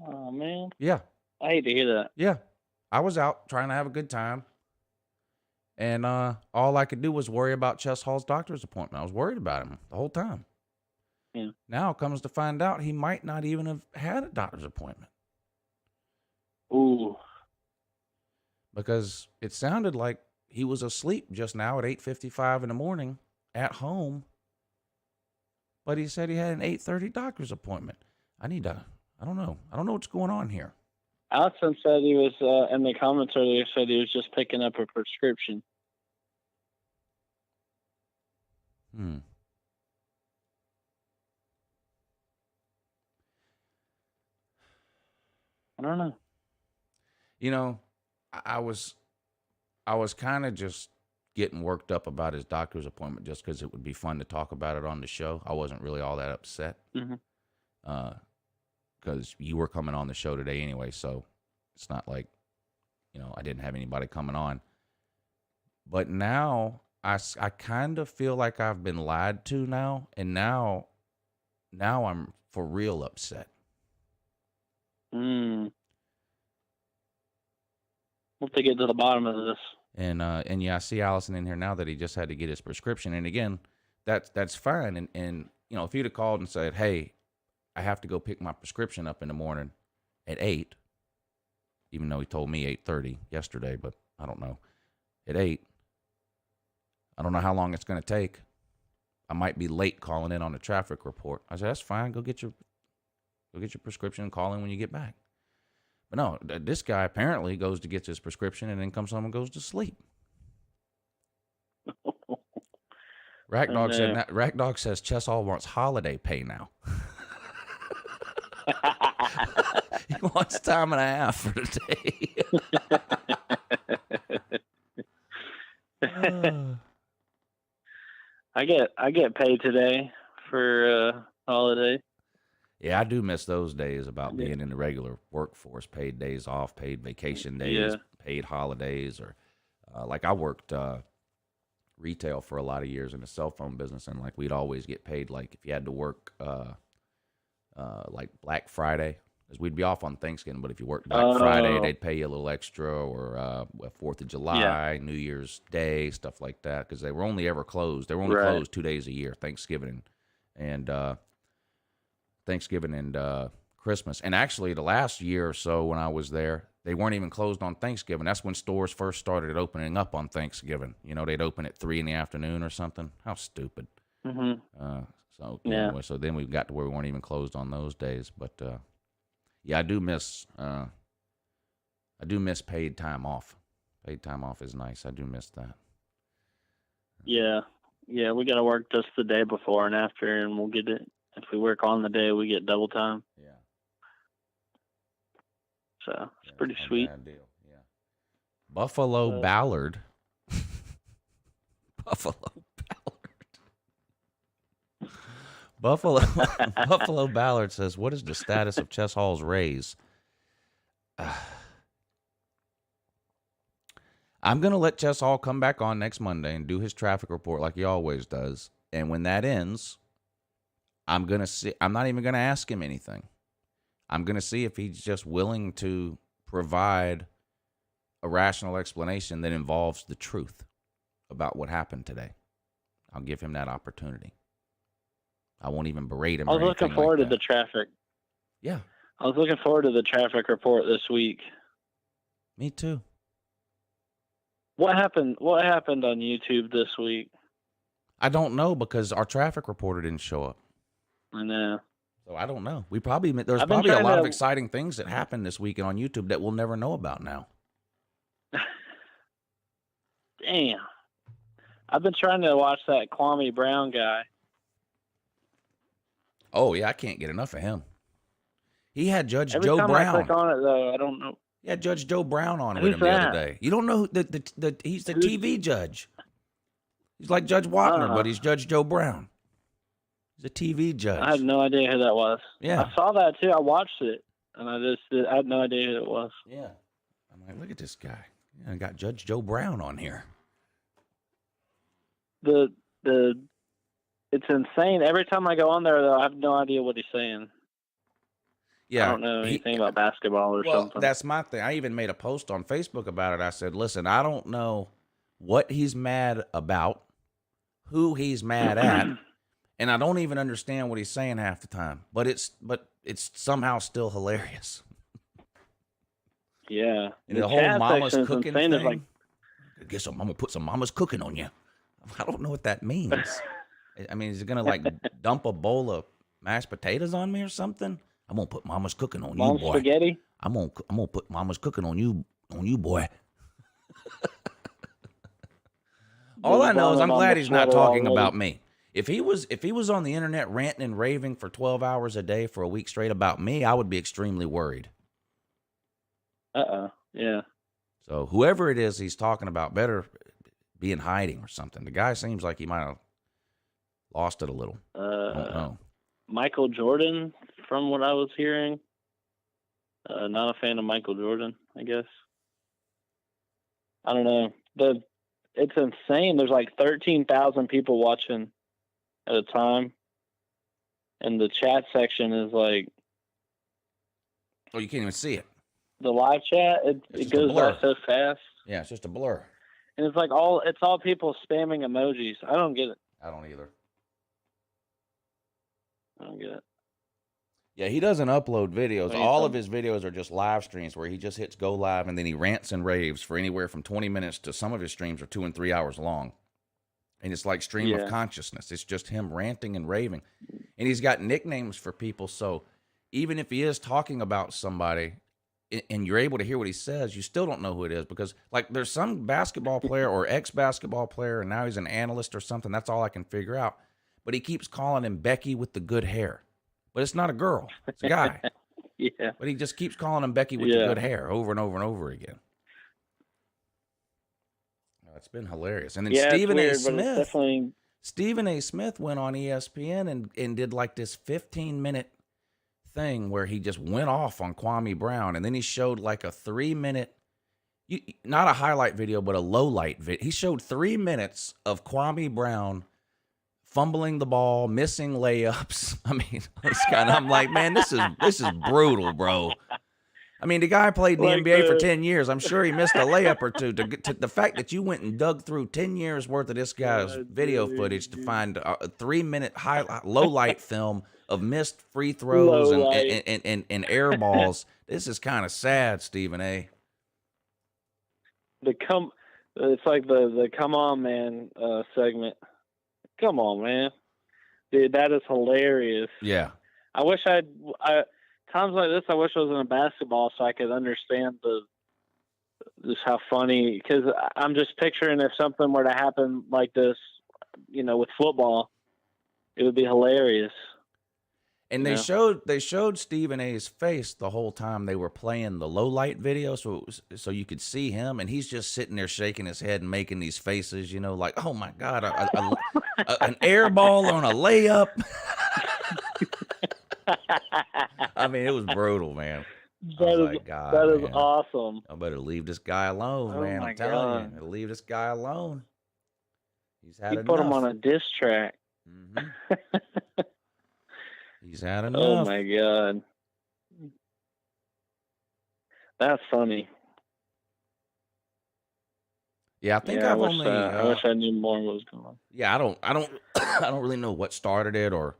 Oh, man. Yeah. I hate to hear that. Yeah. I was out trying to have a good time. And all I could do was worry about Chess Hall's doctor's appointment. I was worried about him the whole time. Yeah. Now it comes to find out he might not even have had a doctor's appointment. Ooh. Because it sounded like he was asleep just now at 8:55 in the morning at home. But he said he had an 8:30 doctor's appointment. I don't know what's going on here. Allison said he was, in the comments earlier, said he was just picking up a prescription. I don't know. You know, I was kind of just getting worked up about his doctor's appointment just because it would be fun to talk about it on the show. I wasn't really all that upset. Because you were coming on the show today anyway, so It's not like, I didn't have anybody coming on. But now I kind of feel like I've been lied to now, and now I'm for real upset. We'll have to get to the bottom of this. And yeah, I see Allison in here now that he just had to get his prescription. And again, that's fine. And if he'd have called and said, hey, I have to go pick my prescription up in the morning at 8, even though he told me 8:30 yesterday, but I don't know. At 8, I don't know how long it's going to take. I might be late calling in on the traffic report. I said, that's fine. Go get your prescription and call in when you get back. But no, this guy apparently goes to get his prescription and then comes home and goes to sleep. Rackdog says Chess Hall wants holiday pay now. He wants time and a half for the day. I get paid today for holiday. Yeah, I do miss those days about being in the regular workforce, paid days off, paid vacation days, paid holidays, or like I worked retail for a lot of years in the cell phone business, and like we'd always get paid like if you had to work like Black Friday, because we'd be off on Thanksgiving, but if you worked Black Friday, they'd pay you a little extra, or 4th of July, New Year's Day, stuff like that, because they were only ever closed. They were only closed 2 days a year, Thanksgiving and Christmas. And actually, the last year or so when I was there, they weren't even closed on Thanksgiving. That's when stores first started opening up on Thanksgiving. They'd open at 3 in the afternoon or something. How stupid. Anyway, so then we got to where we weren't even closed on those days. But yeah, I do miss paid time off. Paid time off is nice. I do miss that. Yeah, we got to work just the day before and after, and we'll get it. If we work on the day, we get double time. Yeah. So it's pretty sweet. Bad deal. Yeah. Buffalo Ballard. Buffalo Ballard says, what is the status of Chess Hall's raise? I'm going to let Chess Hall come back on next Monday and do his traffic report like he always does. And when that ends, I'm going to see. I'm not even going to ask him anything. I'm going to see if he's just willing to provide a rational explanation that involves the truth about what happened today. I'll give him that opportunity. I won't even berate him. I was looking forward to the traffic. Yeah. I was looking forward to the traffic report this week. Me too. What happened on YouTube this week? I don't know, because our traffic reporter didn't show up. I know. So I don't know. There's probably a lot of exciting things that happened this weekend on YouTube that we'll never know about now. Damn. I've been trying to watch that Kwame Brown guy. Oh yeah, I can't get enough of him. He had Judge Every Joe time Brown. I click on it, though, I don't know. He had Judge Joe Brown on with Who's him that? the other day. You don't know he's the TV judge. He's like Judge Wapner, but he's Judge Joe Brown. He's a TV judge. I had no idea who that was. Yeah. I saw that too. I watched it, and I had no idea who it was. Yeah. I'm like, look at this guy. Yeah, I got Judge Joe Brown on here. It's insane. Every time I go on there, though, I have no idea what he's saying. Yeah. I don't know anything about basketball or something. That's my thing. I even made a post on Facebook about it. I said, listen, I don't know what he's mad about, who he's mad at, and I don't even understand what he's saying half the time. But it's somehow still hilarious. Yeah. And the whole mama's cooking thing. Like, I guess I'm gonna put some mama's cooking on you. I don't know what that means. I mean, is it gonna like dump a bowl of mashed potatoes on me or something? I'm gonna put mama's cooking on you, boy. Spaghetti? I'm gonna put mama's cooking on you, boy. All I know is I'm glad he's not talking about me. If he was on the internet ranting and raving for 12 hours a day for a week straight about me, I would be extremely worried. Yeah. So whoever it is he's talking about better be in hiding or something. The guy seems like he might have lost it a little. I don't know. Michael Jordan, from what I was hearing. Not a fan of Michael Jordan. I guess. I don't know. It's insane. There's like 13,000 people watching at a time. And the chat section is like... Oh, you can't even see it. The live chat, it goes by so fast. Yeah, it's just a blur. And it's like all people spamming emojis. I don't get it. I don't either. I don't get it. Yeah, he doesn't upload videos. All of his videos are just live streams where he just hits go live and then he rants and raves for anywhere from 20 minutes to some of his streams are 2 and 3 hours long. And it's like stream of consciousness. It's just him ranting and raving. And he's got nicknames for people. So even if he is talking about somebody and you're able to hear what he says, you still don't know who it is because like there's some basketball player or ex-basketball player and now he's an analyst or something. That's all I can figure out. But he keeps calling him Becky with the good hair. But it's not a girl. It's a guy. Yeah. But he just keeps calling him Becky with the good hair over and over and over again. Oh, it's been hilarious. And then Stephen A. Smith. Stephen A. Smith went on ESPN and did like this 15-minute thing where he just went off on Kwame Brown. And then he showed like a 3-minute, not a highlight video, but a low light video. He showed 3 minutes of Kwame Brown fumbling the ball, missing layups. I mean, I'm like, man, this is brutal, bro. I mean, the guy played in the NBA for 10 years. I'm sure he missed a layup or two. To the fact that you went and dug through 10 years worth of this guy's video footage to find a 3-minute low light film of missed free throws and air balls. This is kind of sad, Stephen A. It's like the come on, man segment. Come on, man. Dude, that is hilarious. Yeah. I wish times like this, I wish I was in a basketball so I could understand just how funny, because I'm just picturing if something were to happen like this, with football, it would be hilarious. And they showed Stephen A.'s face the whole time they were playing the low light video, so you could see him, and he's just sitting there shaking his head and making these faces, like, oh my God, an air ball on a layup. I mean, it was brutal, man. That is awesome. I better leave this guy alone, man. I'm telling you, leave this guy alone. He's had enough. Put him on a diss track. Mm-hmm. He's had enough. Oh my God. That's funny. Yeah, I think I wish I knew more what was going on. Yeah, I don't really know what started it or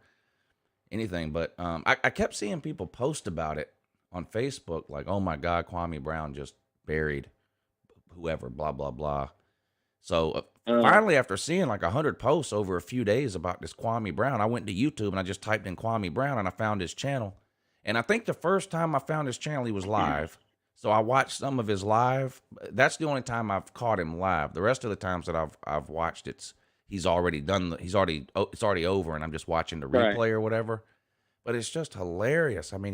anything, but I kept seeing people post about it on Facebook, like, oh my God, Kwame Brown just buried whoever, blah, blah, blah. So finally, after seeing like 100 posts over a few days about this Kwame Brown, I went to YouTube and I just typed in Kwame Brown and I found his channel. And I think the first time I found his channel, he was live. So I watched some of his live. That's the only time I've caught him live. The rest of the times that I've watched, it's already over and I'm just watching the replay or whatever. But it's just hilarious. I mean,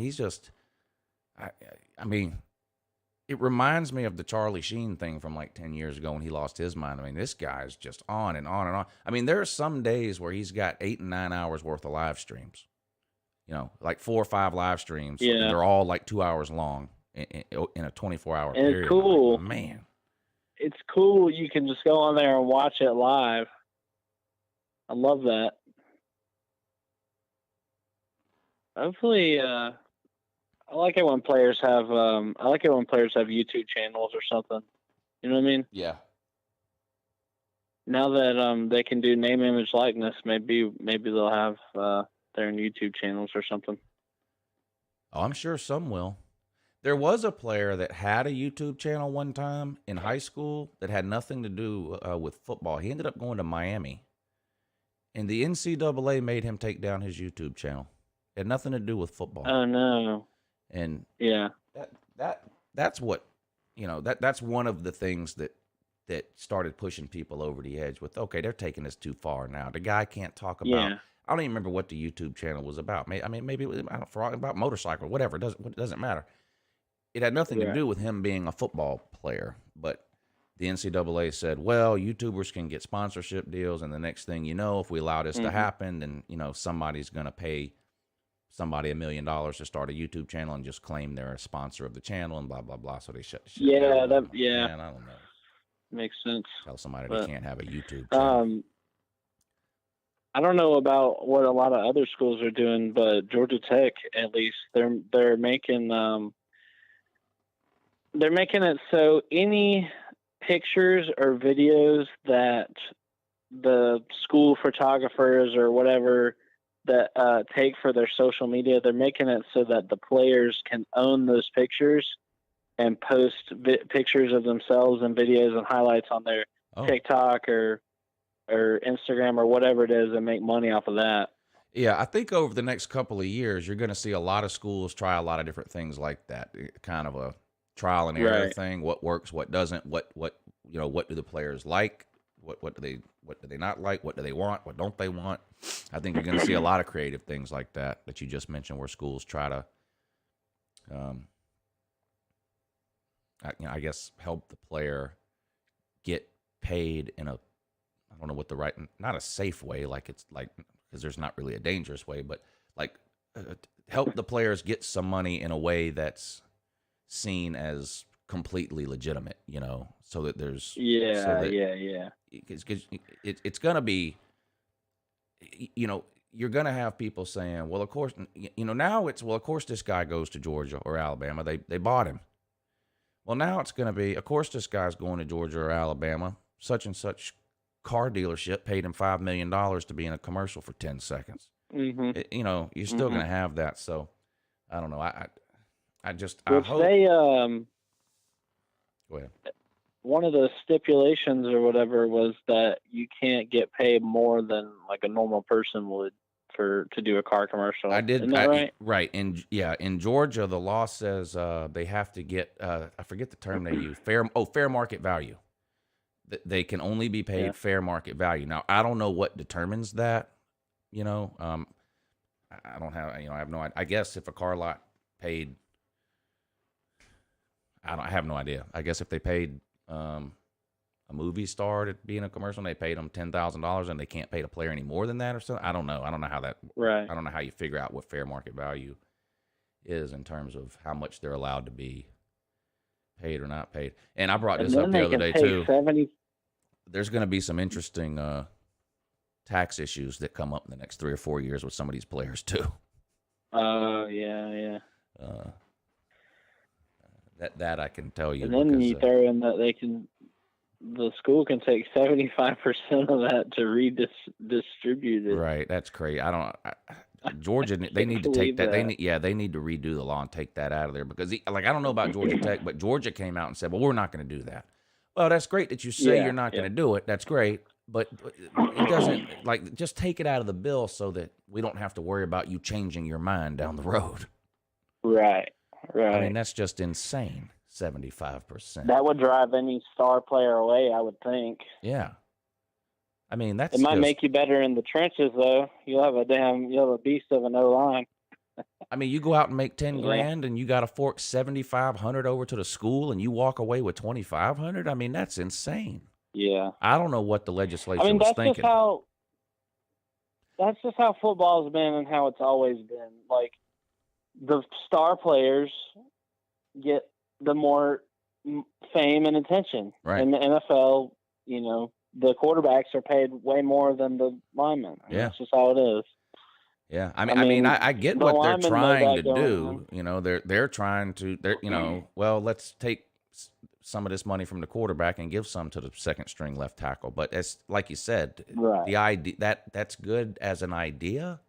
it reminds me of the Charlie Sheen thing from like 10 years ago when he lost his mind. I mean, this guy's just on and on and on. I mean, there are some days where he's got 8 and 9 hours worth of live streams, like 4 or 5 live streams. Yeah. They're all like 2 hours long in a 24-hour and period. It's cool. Like, man. It's cool. You can just go on there and watch it live. I love that. Hopefully, I like it when players have YouTube channels or something. You know what I mean? Yeah. Now that they can do name, image, likeness, maybe they'll have their own YouTube channels or something. Oh, I'm sure some will. There was a player that had a YouTube channel one time in high school that had nothing to do with football. He ended up going to Miami, and the NCAA made him take down his YouTube channel. It had nothing to do with football. Oh no! And yeah, that's what that's one of the things that started pushing people over the edge with, okay, they're taking this too far now. The guy can't talk about. I don't even remember what the YouTube channel was about. Maybe it was about motorcycle, whatever. It doesn't matter. It had nothing to do with him being a football player, but the NCAA said, well, YouTubers can get sponsorship deals, and the next thing you know, if we allow this to happen, then somebody's going to pay somebody $1 million to start a YouTube channel and just claim they're a sponsor of the channel and blah blah blah. So they shut the shit Yeah, down. yeah, Man, I don't know. makes sense. Tell somebody But, they can't have a YouTube channel. I don't know about what a lot of other schools are doing, but Georgia Tech, at least, they're making it so any pictures or videos that the school photographers or whatever that take for their social media, they're making it so that the players can own those pictures and post pictures of themselves and videos and highlights on their TikTok or Instagram or whatever it is and make money off of that. Yeah, I think over the next couple of years, you're going to see a lot of schools try a lot of different things like that. Kind of a trial and error thing. What works, what doesn't, what do the players like? What do they not like? What do they want? What don't they want? I think you're going to see a lot of creative things like that you just mentioned, where schools try to, I guess, help the player get paid in a, I don't know what the right, not a safe way, like it's like, because there's not really a dangerous way, but like help the players get some money in a way that's seen as completely legitimate, so that there's because it's gonna be, you're gonna have people saying, well, of course, now it's, well, of course this guy goes to Georgia or Alabama, they bought him. Well, now it's gonna be, of course this guy's going to Georgia or Alabama, such and such car dealership paid him $5 million to be in a commercial for 10 seconds. Mm-hmm. You're still gonna have that. So I don't know. I hope they go ahead. One of the stipulations or whatever was that you can't get paid more than like a normal person would to do a car commercial. Isn't that right? Right. In Georgia, the law says they have to get I forget the term they use, fair market value. They can only be paid fair market value. Now, I don't know what determines that. I don't have, I have no idea. I guess if a car lot paid, I have no idea. I guess if they paid a movie star to be in a commercial and they paid them $10,000 and they can't pay the player any more than that or something. I don't know. I don't know how that, right. I don't know how you figure out what fair market value is in terms of how much they're allowed to be paid or not paid. And I brought this up the other day too. There's going to be some interesting tax issues that come up in the next 3 or 4 years with some of these players too. Yeah. That I can tell you. And then you throw in that the school can take 75% of that to redistribute it. Right, that's crazy. Georgia, they need to take that. They need to redo the law and take that out of there, because I don't know about Georgia Tech, but Georgia came out and said, well, we're not going to do that. Well, that's great that you say you're not going to do it. That's great. But it doesn't, just take it out of the bill so that we don't have to worry about you changing your mind down the road. Right. I mean, that's just insane. 75%. That would drive any star player away, I would think. Yeah. I mean, it might make you better in the trenches, though. You'll have a beast of an O-line. I mean, you go out and make 10 grand and you got to fork 7,500 over to the school and you walk away with 2,500. I mean, that's insane. Yeah. I don't know what the legislature was thinking. That's just how football's been and how it's always been. Like, the star players get the more fame and attention. Right. In the NFL, the quarterbacks are paid way more than the linemen. That's just how it is. Yeah, I mean, I get what they're trying to do. They're trying to. Well, let's take some of this money from the quarterback and give some to the second string left tackle. But it's like you said, the idea that's good as an idea,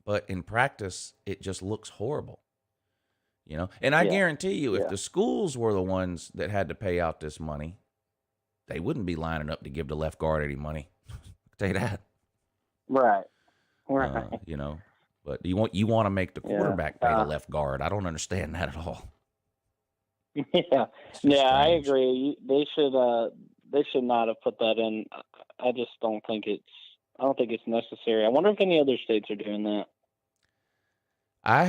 but in practice, it just looks horrible. And I guarantee you, if the schools were the ones that had to pay out this money, they wouldn't be lining up to give the left guard any money. I'll tell you that. Right. But you want to make the quarterback pay the left guard. I don't understand that at all. Yeah, I agree. They should not have put that in. I just don't think it's necessary. I wonder if any other states are doing that. I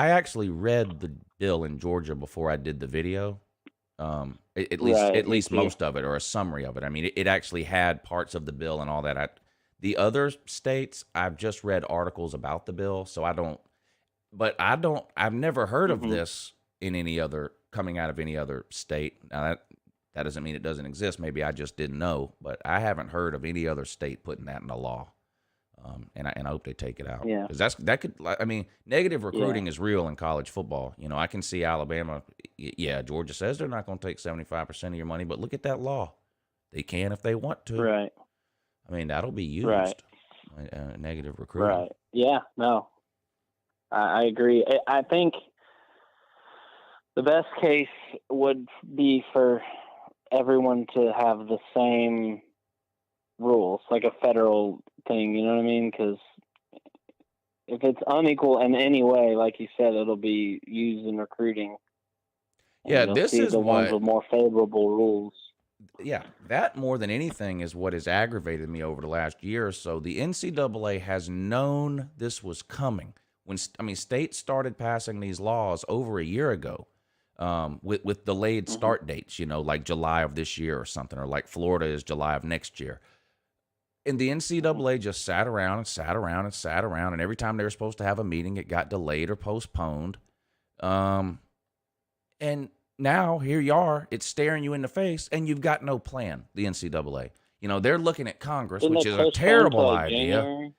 actually read the bill in Georgia before I did the video. At least most of it, or a summary of it. I mean, it actually had parts of the bill and all that. The other states, I've just read articles about the bill, so I've never heard of this in any other, coming out of any other state. Now that doesn't mean it doesn't exist. Maybe I just didn't know, but I haven't heard of any other state putting that in the law. And I hope they take it out. Yeah. Because negative recruiting is real in college football. You know, I can see Alabama. Yeah, Georgia says they're not going to take 75% of your money, but look at that law. They can if they want to. Right. I mean, that'll be used. Right. Negative recruiting. Right. Yeah. No. I agree. I think the best case would be for everyone to have the same rules, like a federal thing, you know what I mean? Because if it's unequal in any way, like you said, it'll be used in recruiting. Yeah, this is the ones with more favorable rules. Yeah, that more than anything is what has aggravated me over the last year or so. The NCAA has known this was coming. States started passing these laws over a year ago, with delayed start dates, you know, like July of this year or something, or like Florida is July of next year. And the NCAA just sat around and sat around and sat around, and every time they were supposed to have a meeting, it got delayed or postponed. And now here you are, it's staring you in the face, and you've got no plan, the NCAA. You know, they're looking at Congress, which is a terrible idea.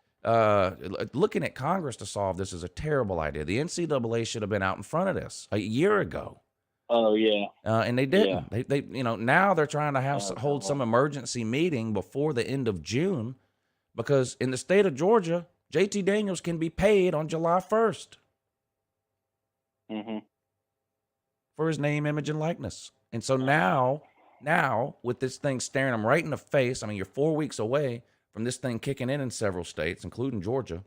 Looking at Congress to solve this is a terrible idea. The NCAA should have been out in front of this a year ago. Oh yeah. And they didn't. Yeah. They now they're trying to hold some emergency meeting before the end of June, because in the state of Georgia, JT Daniels can be paid on July 1st. For his name, image, and likeness. And so now with this thing staring him right in the face, I mean, you're 4 weeks away from this thing kicking in several states, including Georgia.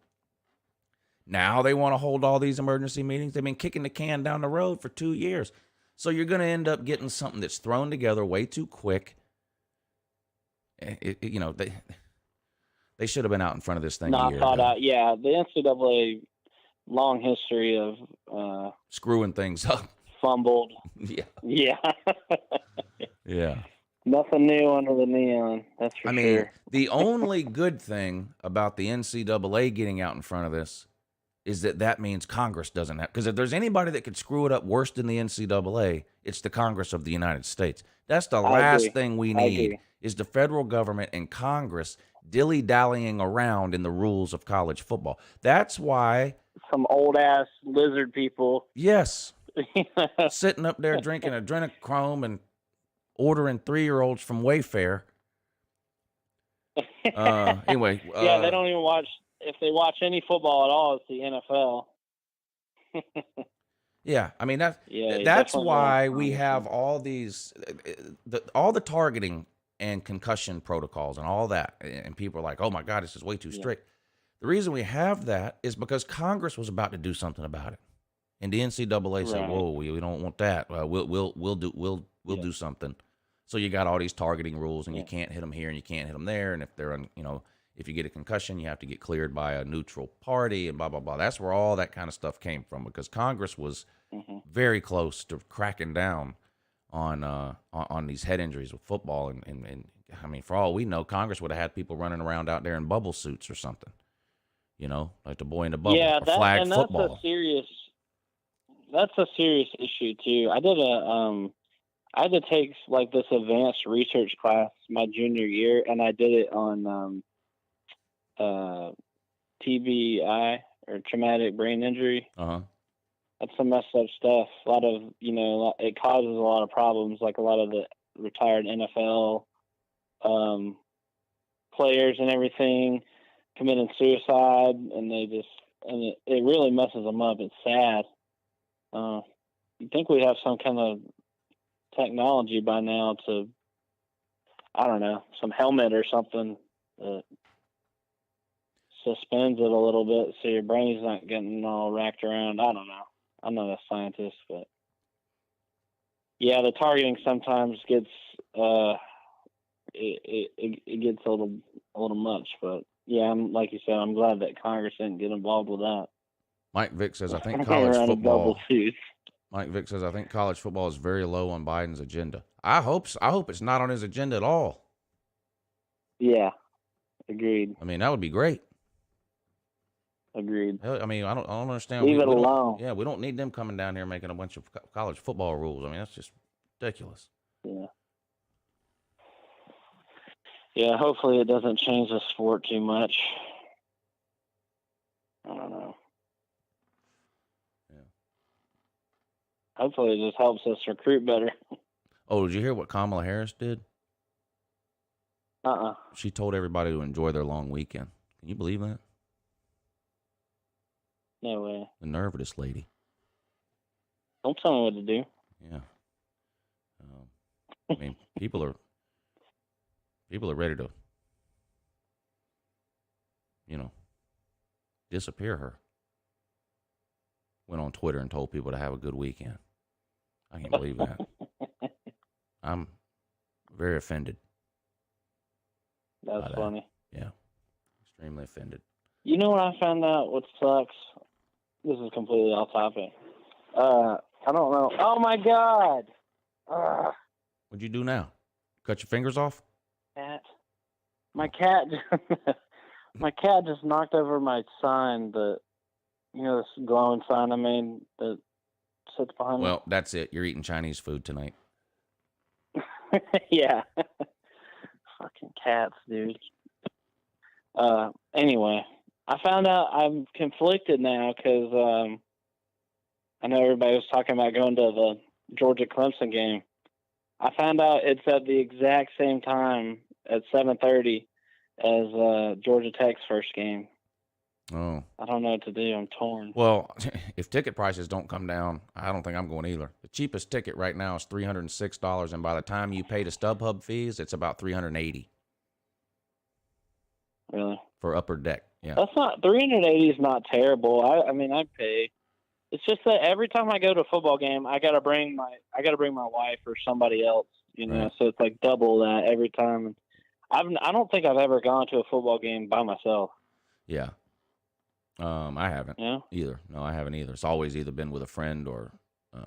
Now they want to hold all these emergency meetings. They've been kicking the can down the road for 2 years. So you're going to end up getting something that's thrown together way too quick. They should have been out in front of this thing a year ago. Yeah, the NCAA long history of screwing things up. Fumbled. Yeah. Yeah. Yeah. Nothing new under the neon. That's for sure. The only good thing about the NCAA getting out in front of this is that means Congress doesn't have, because if there's anybody that could screw it up worse than the NCAA, it's the Congress of the United States. That's the last thing we need, is the federal government and Congress dilly-dallying around in the rules of college football. That's why some old-ass lizard people. Yes. Sitting up there drinking adrenochrome and ordering 3-year-olds from Wayfair. Anyway. Yeah, they don't even watch. If they watch any football at all, it's the NFL. Yeah, I mean that's why we have all these, all the targeting and concussion protocols and all that, and people are like, "Oh my God, this is way too strict." The reason we have that is because Congress was about to do something about it, and the NCAA said, "Whoa, we don't want that. We'll do something." So you got all these targeting rules, and you can't hit them here and you can't hit them there, and if they're if you get a concussion, you have to get cleared by a neutral party and blah, blah, blah. That's where all that kind of stuff came from, because Congress was very close to cracking down on these head injuries with football. And I mean, for all we know, Congress would have had people running around out there in bubble suits or something, like the boy in the bubble, or flag football. That's a serious issue too. I had to take like this advanced research class my junior year, and I did it on TBI, or traumatic brain injury. That's some messed up stuff. A lot of, it causes a lot of problems, like a lot of the retired NFL players and everything committing suicide, and it really messes them up. It's sad. You think we have some kind of technology by now to, I don't know, some helmet or something that suspends it a little bit so your brain's not getting all racked around. I don't know. I'm not a scientist, but yeah, the targeting sometimes gets it gets a little much. But yeah, like you said, I'm glad that Congress didn't get involved with that. Mike Vick says, I think college football. Mike Vick says, I think college football is very low on Biden's agenda. I hope it's not on his agenda at all. Yeah. Agreed. I mean, that would be great. Agreed. I mean, I don't understand. Leave it alone. Yeah, we don't need them coming down here making a bunch of college football rules. I mean, that's just ridiculous. Yeah. Yeah, hopefully it doesn't change the sport too much. I don't know. Yeah. Hopefully it just helps us recruit better. Oh, did you hear what Kamala Harris did? She told everybody to enjoy their long weekend. Can you believe that? No way. The nerve of this lady. Don't tell me what to do. Yeah. I mean, people are ready to, disappear her. Went on Twitter and told people to have a good weekend. I can't believe that. I'm very offended. That's funny. Yeah. Extremely offended. You know what I found out? What sucks? This is completely off topic. I don't know. Oh my God! What'd you do now? Cut your fingers off? Cat. My cat. My cat just knocked over my sign. This glowing sign I made that sits behind me. Well, that's it. You're eating Chinese food tonight. Yeah. Fucking cats, dude. Anyway, I found out I'm conflicted now because I know everybody was talking about going to the Georgia-Clemson game. I found out it's at the exact same time at 7:30 as Georgia Tech's first game. Oh. I don't know what to do. I'm torn. Well, if ticket prices don't come down, I don't think I'm going either. The cheapest ticket right now is $306, and by the time you pay the StubHub fees, it's about $380. Really? For upper deck, yeah. That's not $380 is not terrible. I mean, I'd pay. It's just that every time I go to a football game, I gotta bring my wife or somebody else. Right. So it's like double that every time. I don't think I've ever gone to a football game by myself. Yeah. I haven't either. No, I haven't either. It's always either been with a friend or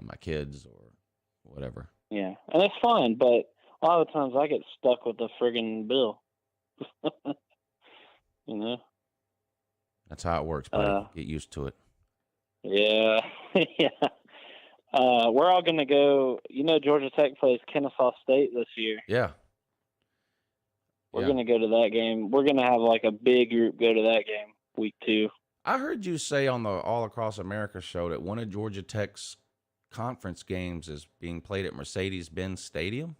my kids or whatever. Yeah, and it's fun, but a lot of the times I get stuck with the friggin' bill. That's how it works, buddy. Get used to it. Yeah, yeah. We're all gonna go. Georgia Tech plays Kennesaw State this year. Yeah. We're gonna go to that game. We're gonna have like a big group go to that game week 2. I heard you say on the All Across America show that one of Georgia Tech's conference games is being played at Mercedes-Benz Stadium.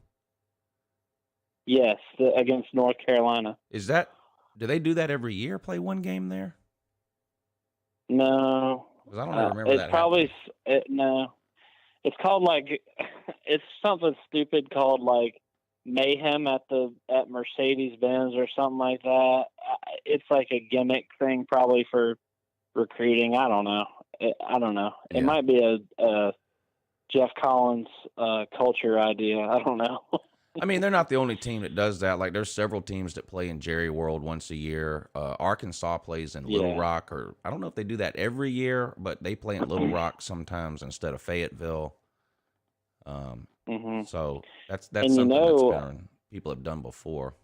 Yes, against North Carolina. Do they do that every year? Play one game there? No, because I don't remember it's that. Probably no. It's called it's something stupid called Mayhem at Mercedes-Benz or something like that. It's like a gimmick thing, probably for recruiting. I don't know. It might be a Jeff Collins culture idea. I don't know. I mean, they're not the only team that does that. There's several teams that play in Jerry World once a year. Arkansas plays in Little Rock, or I don't know if they do that every year, but they play in Little Rock sometimes instead of Fayetteville. So that's something that people have done before.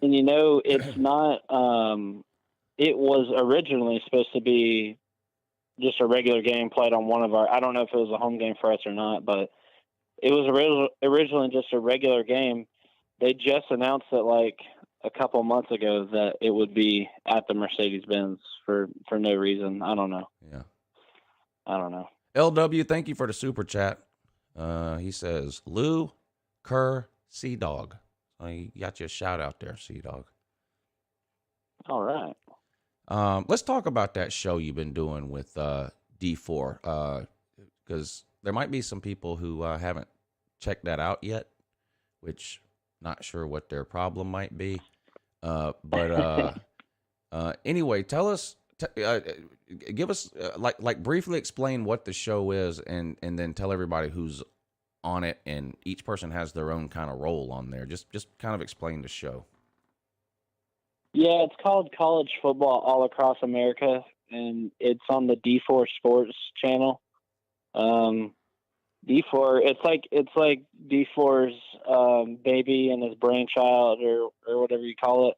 And it's not. It was originally supposed to be just a regular game played on one of our. I don't know if it was a home game for us or not, but it was originally just a regular game. They just announced it a couple months ago that it would be at the Mercedes-Benz for no reason. I don't know. Yeah, I don't know. LW, thank you for the super chat. He says, Lou, Kerr, Sea Dog. You got your shout out there, Sea Dog. All right. Let's talk about that show you've been doing with D4, because there might be some people who haven't checked that out yet, which not sure what their problem might be. But anyway, tell us. Give us briefly explain what the show is, and then tell everybody who's on it, and each person has their own kind of role on there. Just kind of explain the show. Yeah, it's called College Football All Across America, and it's on the D4 Sports channel. D4, it's like D4's baby and his brainchild, or whatever you call it.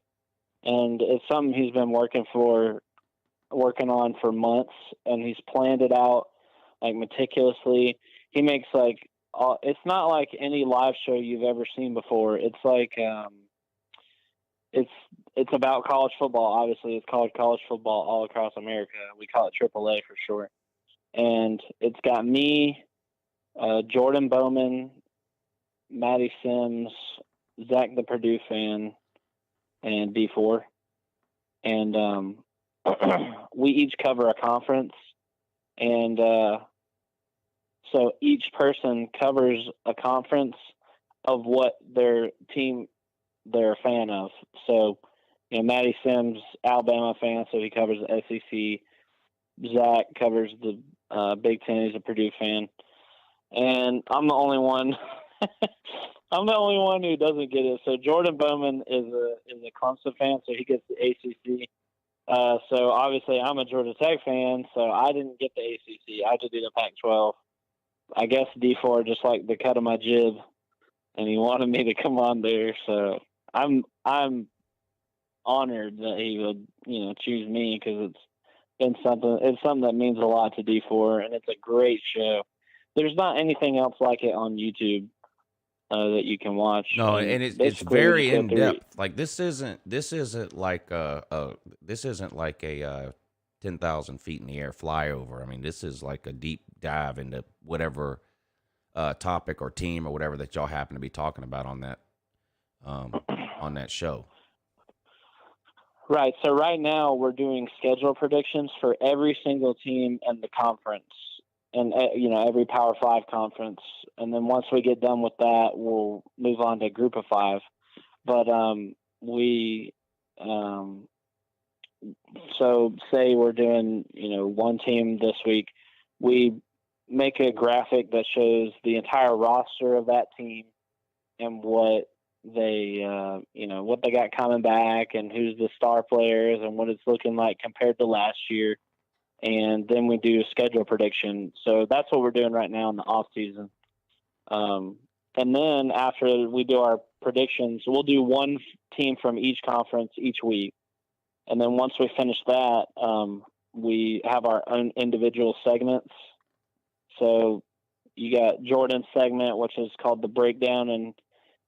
And it's something he's been working on for months, and he's planned it out like meticulously. He makes like it's not like any live show you've ever seen before. It's like it's about college football. Obviously, it's called college football all across America. We call it AAA for short. And it's got me, Jordan Bowman, Maddie Sims, Zach the Purdue fan, and D4. And we each cover a conference. And so each person covers a conference of what their team they're a fan of. So, you know, Maddie Sims, Alabama fan, so he covers the SEC. Zach covers the Big Ten. He's a Purdue fan. And I'm the only one. I'm the only one who doesn't get it. So Jordan Bowman is a Clemson fan, so he gets the ACC. So obviously I'm a Georgia Tech fan, so I didn't get the ACC. I had to do the Pac-12. I guess D4 just liked the cut of my jib, and he wanted me to come on there. So I'm honored that he would, you know, choose me, because it's something that means a lot to D4, and it's a great show. There's not anything else like it on YouTube that you can watch. No, and it's very in depth. Like this isn't like a 10,000 feet in the air flyover. I mean, this is like a deep dive into whatever topic or team or whatever that y'all happen to be talking about on that show. Right. So right now we're doing schedule predictions for every single team in the conference, and you know, every Power 5 conference. And then once we get done with that, we'll move on to Group of 5. But so say we're doing, you know, one team this week, we make a graphic that shows the entire roster of that team and what they, you know, what they got coming back and who's the star players and what it's looking like compared to last year. And then we do a schedule prediction. So that's what we're doing right now in the off season. And then after we do our predictions, we'll do one team from each conference each week. And then once we finish that, we have our own individual segments. So you got Jordan's segment, which is called The Breakdown, and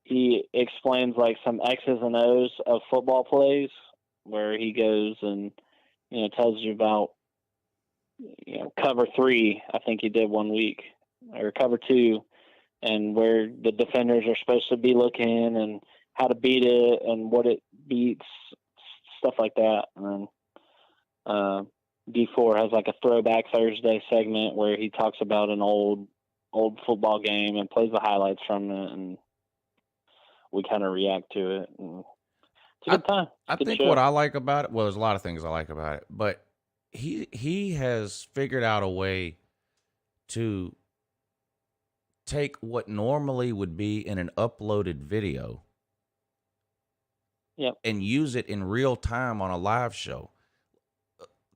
he explains like some X's and O's of football plays, where he goes and, you know, tells you about, you know, cover 3, I think he did one week, or cover 2, and where the defenders are supposed to be looking and how to beat it and what it beats, stuff like that. And then D4 has like a Throwback Thursday segment where he talks about an old football game and plays the highlights from it, and we kind of react to it. And it's a good time. I think what I like about it, well, there's a lot of things I like about it, but he has figured out a way to take what normally would be in an uploaded video, yep, and use it in real time on a live show.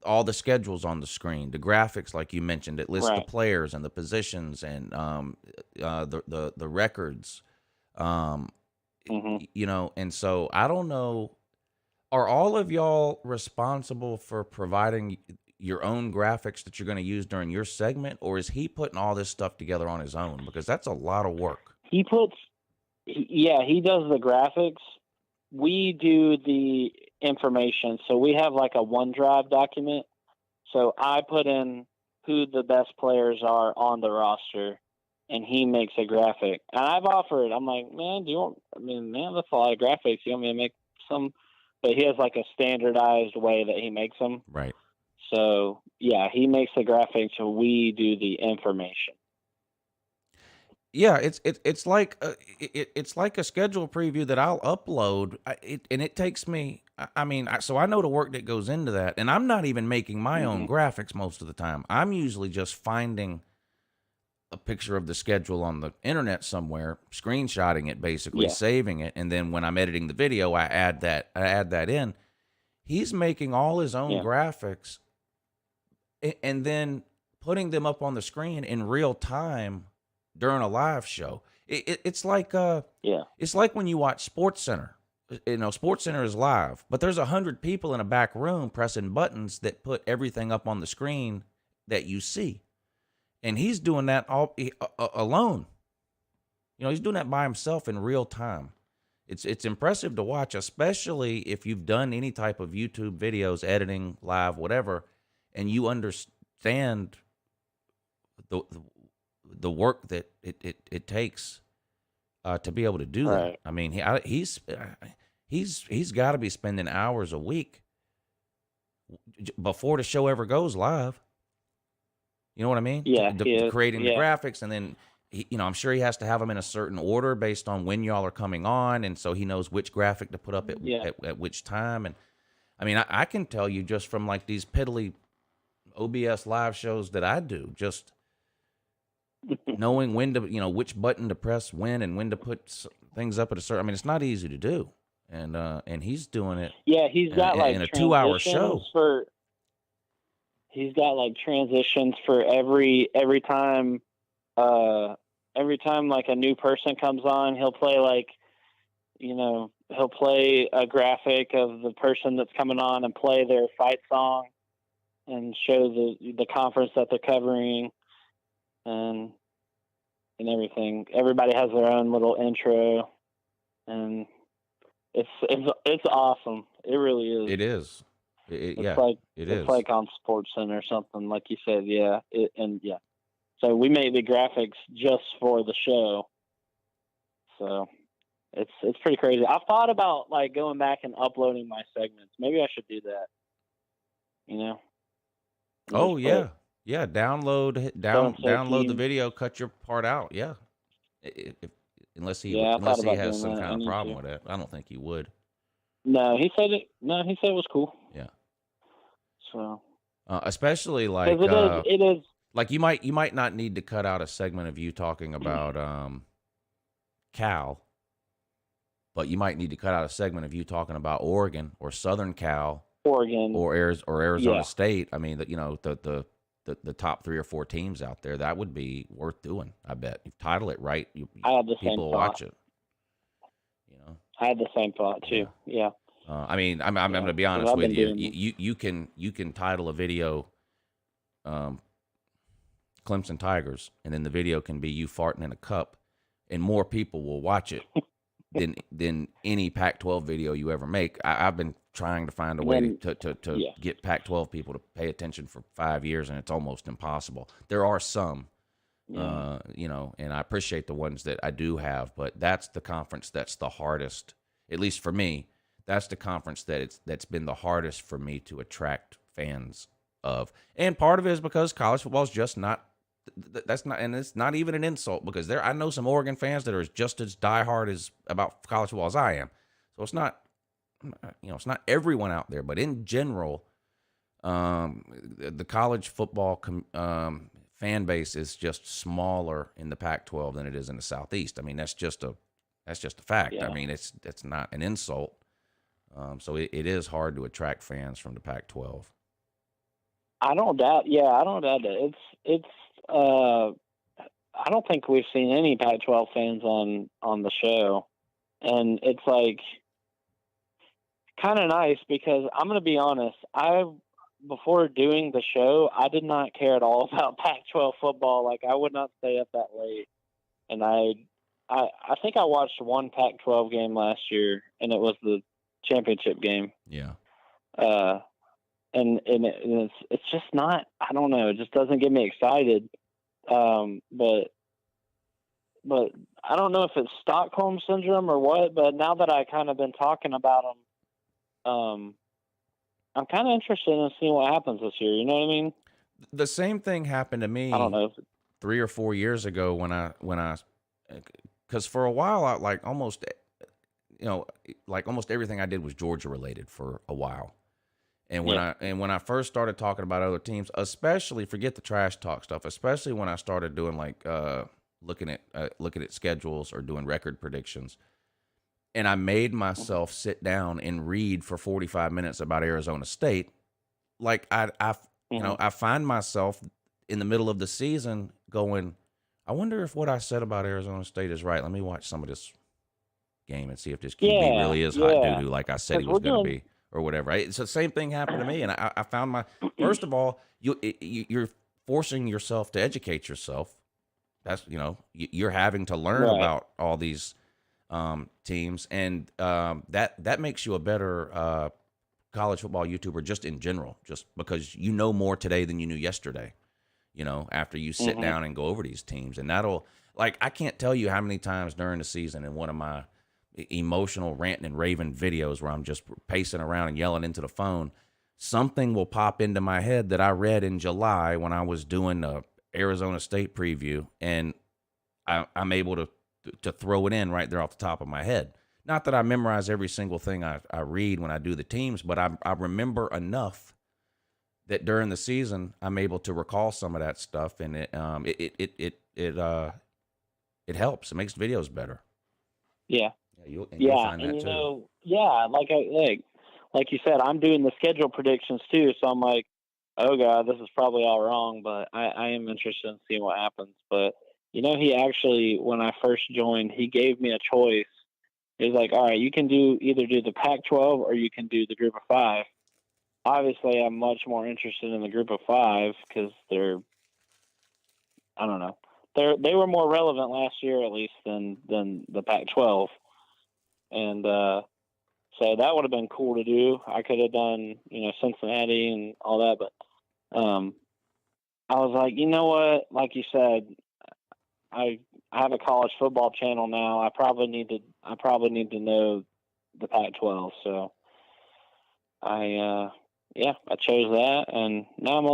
All the schedules on the screen, the graphics, like you mentioned, it lists the players and the positions and the records, you know. And so I don't know, are all of y'all responsible for providing your own graphics that you're going to use during your segment, or is he putting all this stuff together on his own? Because that's a lot of work. He does the graphics. We do the information. So we have like a OneDrive document. So I put in who the best players are on the roster, and he makes a graphic. And I've offered, I'm like, man, that's a lot of graphics. You want me to make some? But he has like a standardized way that he makes them. Right. So yeah, he makes the graphics, so we do the information. Yeah, it's like a schedule preview that I'll upload, and it takes me. So I know the work that goes into that, and I'm not even making my own graphics most of the time. I'm usually just finding a picture of the schedule on the internet somewhere, screenshotting it, basically saving it, and then when I'm editing the video, I add that in. He's making all his own graphics, and then putting them up on the screen in real time during a live show. It's like Yeah. it's like when you watch Sports Center. You know, Sports Center is live, but there's 100 people in a back room pressing buttons that put everything up on the screen that you see, and he's doing that all alone. You know, he's doing that by himself in real time. It's impressive to watch, especially if you've done any type of YouTube videos, editing, live, whatever, and you understand the work that it takes to be able to do that. Right. I mean, he's got to be spending hours a week before the show ever goes live. You know what I mean? Yeah, Creating the yeah. graphics, and then I'm sure he has to have them in a certain order based on when y'all are coming on, and so he knows which graphic to put up at which time. And I mean, I can tell you just from like these piddly OBS live shows that I do, just knowing when to, which button to press when and when to put things up at a certain. I mean, it's not easy to do, and he's doing it. Yeah, he's got like in a 2-hour show. He's got like transitions for every time like a new person comes on, he'll play he'll play a graphic of the person that's coming on and play their fight song and show the conference that they're covering and everything. Everybody has their own little intro, and it's awesome. It really is. It is. It's like on Sports Center or something, like you said. Yeah. So we made the graphics just for the show. So it's pretty crazy. I've thought about like going back and uploading my segments. Maybe I should do that. Oh yeah. Yeah. Download the video, cut your part out. Yeah. Unless he has some kind of problem with it. I don't think he would. No, he said it was cool. Yeah. So especially like it is like you might not need to cut out a segment of you talking about Cal, but you might need to cut out a segment of you talking about Oregon or Southern Cal, or Arizona State. I mean, the top 3 or 4 teams out there, that would be worth doing. I bet you title it right, I had the people same will thought. watch it. I had the same thought too. Yeah. I mean, I'm going to be honest with you. You can title a video, Clemson Tigers, and then the video can be you farting in a cup, and more people will watch it than any Pac-12 video you ever make. I've been trying to find a way to get Pac-12 people to pay attention for 5 years, and it's almost impossible. There are some, and I appreciate the ones that I do have, but that's the conference that's the hardest, at least for me. That's the conference that's been the hardest for me to attract fans of. And part of it is because college football is just not, and it's not even an insult, because I know some Oregon fans that are just as diehard about college football as I am. So it's not, it's not everyone out there, but in general, the college football fan base is just smaller in the Pac-12 than it is in the Southeast. I mean, that's just a fact. Yeah. I mean, it's not an insult. So it is hard to attract fans from the Pac-12. I don't doubt that. It's I don't think we've seen any Pac-12 fans on the show, and it's like kind of nice, because I'm going to be honest, before doing the show, I did not care at all about Pac-12 football. Like, I would not stay up that late, and I think I watched one Pac-12 game last year, and it was the championship game. Yeah. And it's just not, I don't know, it just doesn't get me excited. But I don't know if it's Stockholm syndrome or what, but now that I kind of been talking about them, I'm kind of interested in seeing what happens this year. You know what I mean? The same thing happened to me. I don't know. 3 or 4 years ago when I, because for a while I like almost everything I did was Georgia related for a while. And when I first started talking about other teams, especially, forget the trash talk stuff, especially when I started doing like looking at schedules or doing record predictions, and I made myself sit down and read for 45 minutes about Arizona State, like I find myself in the middle of the season going, I wonder if what I said about Arizona State is right. Let me watch some of this game and see if this QB really is hot doo-doo like I said he was going to be or whatever. It's the same thing happened to me, and I found my first of all, you're forcing yourself to educate yourself. That's you're having to learn about all these teams, and that makes you a better college football YouTuber just in general, just because you know more today than you knew yesterday. After you sit down and go over these teams, and that'll I can't tell you how many times during the season in one of my emotional ranting and raving videos where I'm just pacing around and yelling into the phone, something will pop into my head that I read in July when I was doing the Arizona State preview, and I'm able to throw it in right there off the top of my head. Not that I memorize every single thing I read when I do the teams, but I remember enough that during the season I'm able to recall some of that stuff, and it helps. It makes videos better. Yeah. You'll find that too. Like you said, I'm doing the schedule predictions too, so I'm like, oh god, this is probably all wrong, but I am interested in seeing what happens. But he actually, when I first joined, he gave me a choice. He was like, all right, you can either do the Pac-12 or you can do the Group of 5. Obviously, I'm much more interested in the Group of 5 because they were more relevant last year at least than the Pac-12. And so that would have been cool to do. I could have done, Cincinnati and all that, but I was like, you know what? Like you said, I have a college football channel now. I probably need to know the Pac-12. So I chose that, and now I'm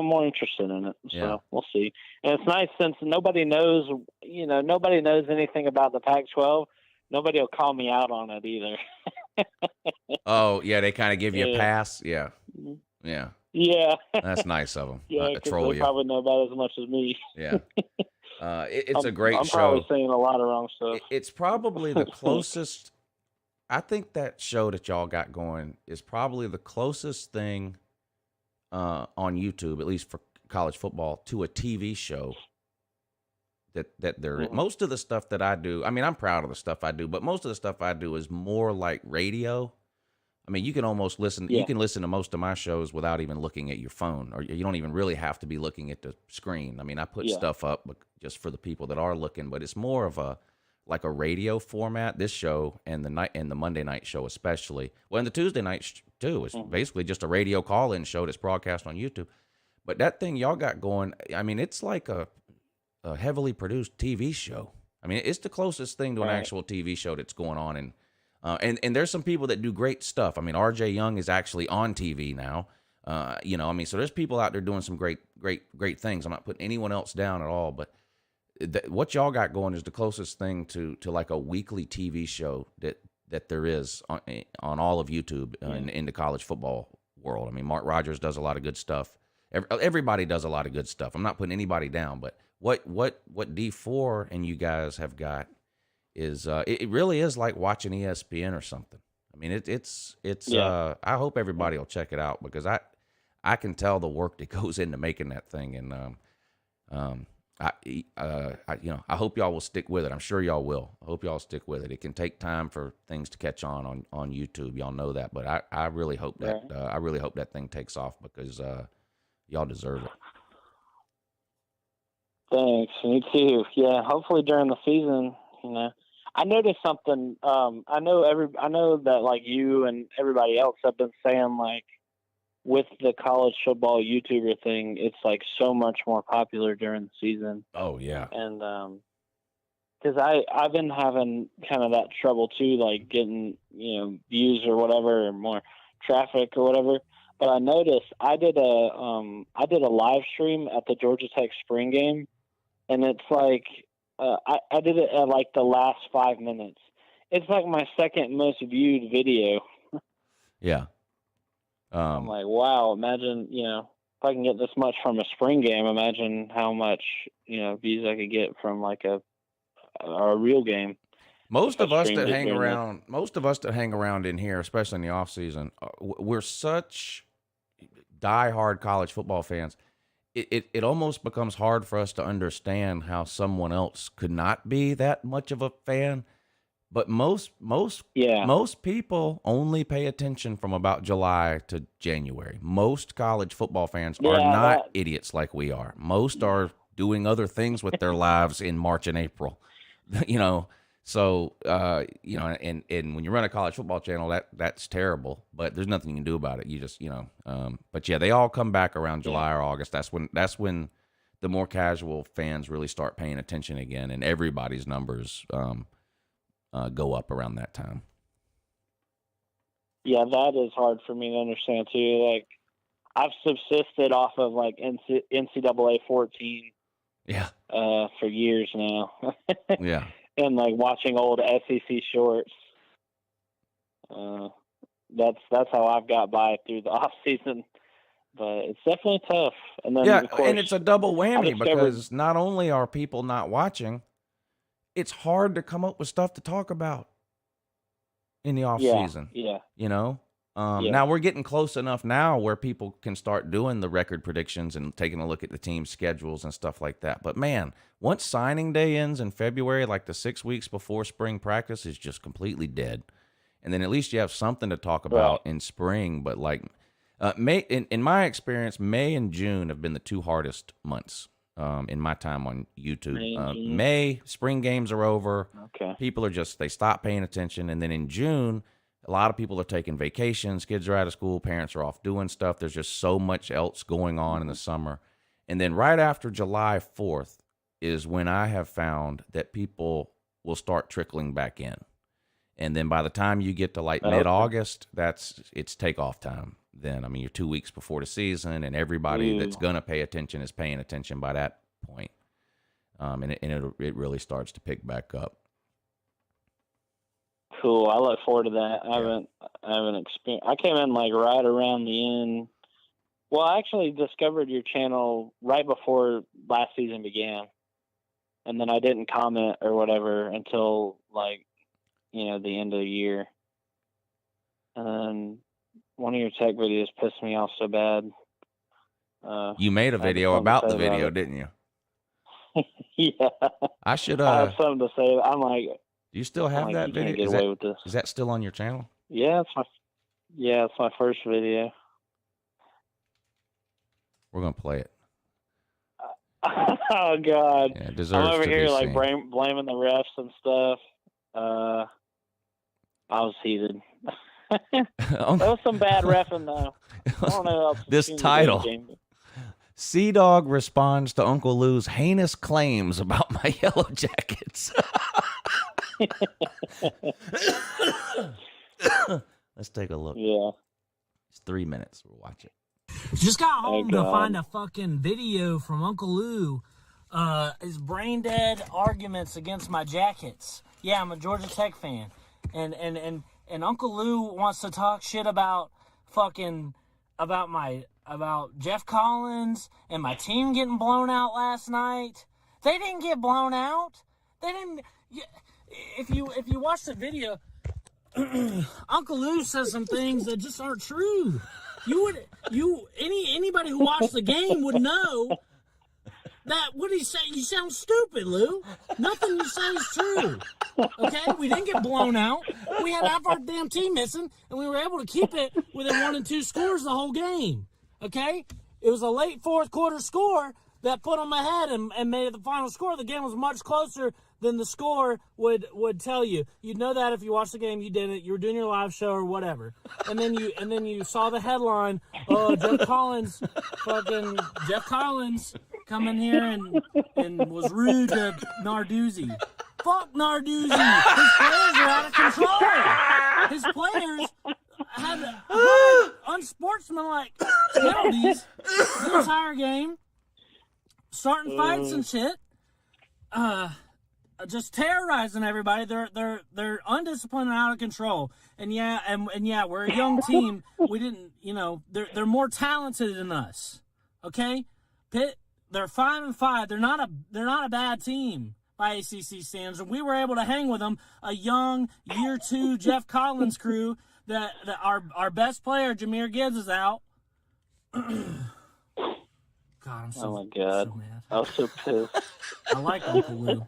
more interested in it. So we'll see. And it's nice since nobody knows anything about the Pac-12. Nobody will call me out on it either. Oh, yeah, they kind of give you a pass. Yeah. Yeah. Yeah. That's nice of them. Yeah, troll they you. probably know about as much as me. Yeah. It's a great show. I'm probably saying a lot of wrong stuff. It's probably the closest. I think that show that y'all got going is probably the closest thing on YouTube, at least for college football, to a TV show that there is. Most of the stuff that I do, I mean, I'm proud of the stuff I do, but most of the stuff I do is more like radio. I mean, you can almost listen. You can listen to most of my shows without even looking at your phone, or you don't even really have to be looking at the screen. I mean, I put stuff up just for the people that are looking, but it's more of a radio format. This show and the Monday night show especially. Well, and the Tuesday night too. It's basically just a radio call-in show that's broadcast on YouTube. But that thing y'all got going, I mean, it's like a heavily produced TV show. I mean, it's the closest thing to an actual TV show that's going on, and there's some people that do great stuff. I mean, RJ Young is actually on TV now. I mean, so there's people out there doing some great things. I'm not putting anyone else down at all, but what y'all got going is the closest thing to like a weekly TV show that there is on all of YouTube in the college football world. I mean, Mark Rogers does a lot of good stuff. Everybody does a lot of good stuff. I'm not putting anybody down, but what D4 and you guys have got is it really is like watching ESPN or something. I mean, it's I hope everybody will check it out, because I can tell the work that goes into making that thing, and I hope y'all will stick with it. I'm sure y'all will. I hope y'all stick with it. It can take time for things to catch on YouTube. Y'all know that, but I really hope that I really hope that thing takes off, because y'all deserve it. Thanks. Me too. Yeah. Hopefully during the season, I noticed something. I know that like you and everybody else have been saying, like, with the college football YouTuber thing, it's like so much more popular during the season. Oh yeah. And because I've been having kind of that trouble too, like getting views or whatever, or more traffic or whatever. But I noticed I did a live stream at the Georgia Tech spring game, and it's like I did it at like the last 5 minutes. It's like my second most viewed video. Yeah. I'm like, wow, imagine, if I can get this much from a spring game, imagine how much, views I could get from like a real game. Most of us that hang around in here, especially in the off season, we're such diehard college football fans. it almost becomes hard for us to understand how someone else could not be that much of a fan. But most people only pay attention from about July to January. Most college football fans are not idiots like we are. Most are doing other things with their lives in March and April. So and when you run a college football channel, that's terrible. But there's nothing you can do about it. You just but yeah, they all come back around July or August. That's when the more casual fans really start paying attention again, and everybody's numbers go up around that time. Yeah, that is hard for me to understand too. Like, I've subsisted off of like NCAA 14, for years now. Yeah, and like watching old SEC shorts. That's how I've got by through the off season. But it's definitely tough. And then of course, and it's a double whammy because not only are people not watching, it's hard to come up with stuff to talk about in the off season. Yeah. Now we're getting close enough now where people can start doing the record predictions and taking a look at the team's schedules and stuff like that. But man, once signing day ends in February, like the 6 weeks before spring practice is just completely dead. And then at least you have something to talk about in spring. But like May, in my experience, May and June have been the two hardest months. In my time on YouTube. May, spring games are over. Okay. People are they stop paying attention. And then in June, a lot of people are taking vacations. Kids are out of school. Parents are off doing stuff. There's just so much else going on in the summer. And then right after July 4th is when I have found that people will start trickling back in. And then by the time you get to like mid-August, it's takeoff time. Then, I mean, you're 2 weeks before the season, and everybody that's going to pay attention is paying attention by that point. And it really starts to pick back up. Cool. I look forward to that. I haven't experienced. I came in like right around the end. Well, I actually discovered your channel right before last season began. And then I didn't comment or whatever until like, the end of the year. And one of your tech videos pissed me off so bad. You made a video about the video, didn't you? Yeah. I should. I have something to say. I'm like, do you still have that video? Get away with this. Is that still on your channel? Yeah, it's my first video. We're gonna play it. Oh God! Yeah, it deserves I'm over to here be like seen. blaming the refs and stuff. I was heated. That was some bad reffing, though. I don't know. This title. Sea-Dog responds to Uncle Lou's heinous claims about my Yellow Jackets. Let's take a look. Yeah. It's 3 minutes. We'll watch it. Just got home to find a fucking video from Uncle Lou. His brain dead arguments against my Jackets. Yeah, I'm a Georgia Tech fan. And Uncle Lou wants to talk shit about about Jeff Collins and my team getting blown out last night. They didn't get blown out. They didn't. If you watch the video, Uncle Lou says some things that just aren't true. Anybody who watched the game would know that what he say. You sound stupid, Lou. Nothing you say is true. Okay, we didn't get blown out. We had half our damn team missing, and we were able to keep it within 1 and 2 scores the whole game. Okay, it was a late fourth quarter score that put them ahead and made it the final score. The game was much closer than the score would tell you. You'd know that if you watched the game. You didn't. You were doing your live show or whatever, and then you saw the headline. Oh, Jeff Collins come in here and was rude to Narduzzi. Fuck Narduzzi. His players are out of control. His players had unsportsmanlike penalties the entire game, starting fights and shit. Just terrorizing everybody. They're undisciplined and out of control. And yeah, we're a young team. We didn't, they're more talented than us. Okay, Pitt. They're 5-5. They're not a bad team by ACC standards. And we were able to hang with them. A young year 2 Jeff Collins crew. That our best player Jahmyr Gibbs is out. God, I'm so, Oh my God. so mad. I was so pissed. I like Uncle Lou.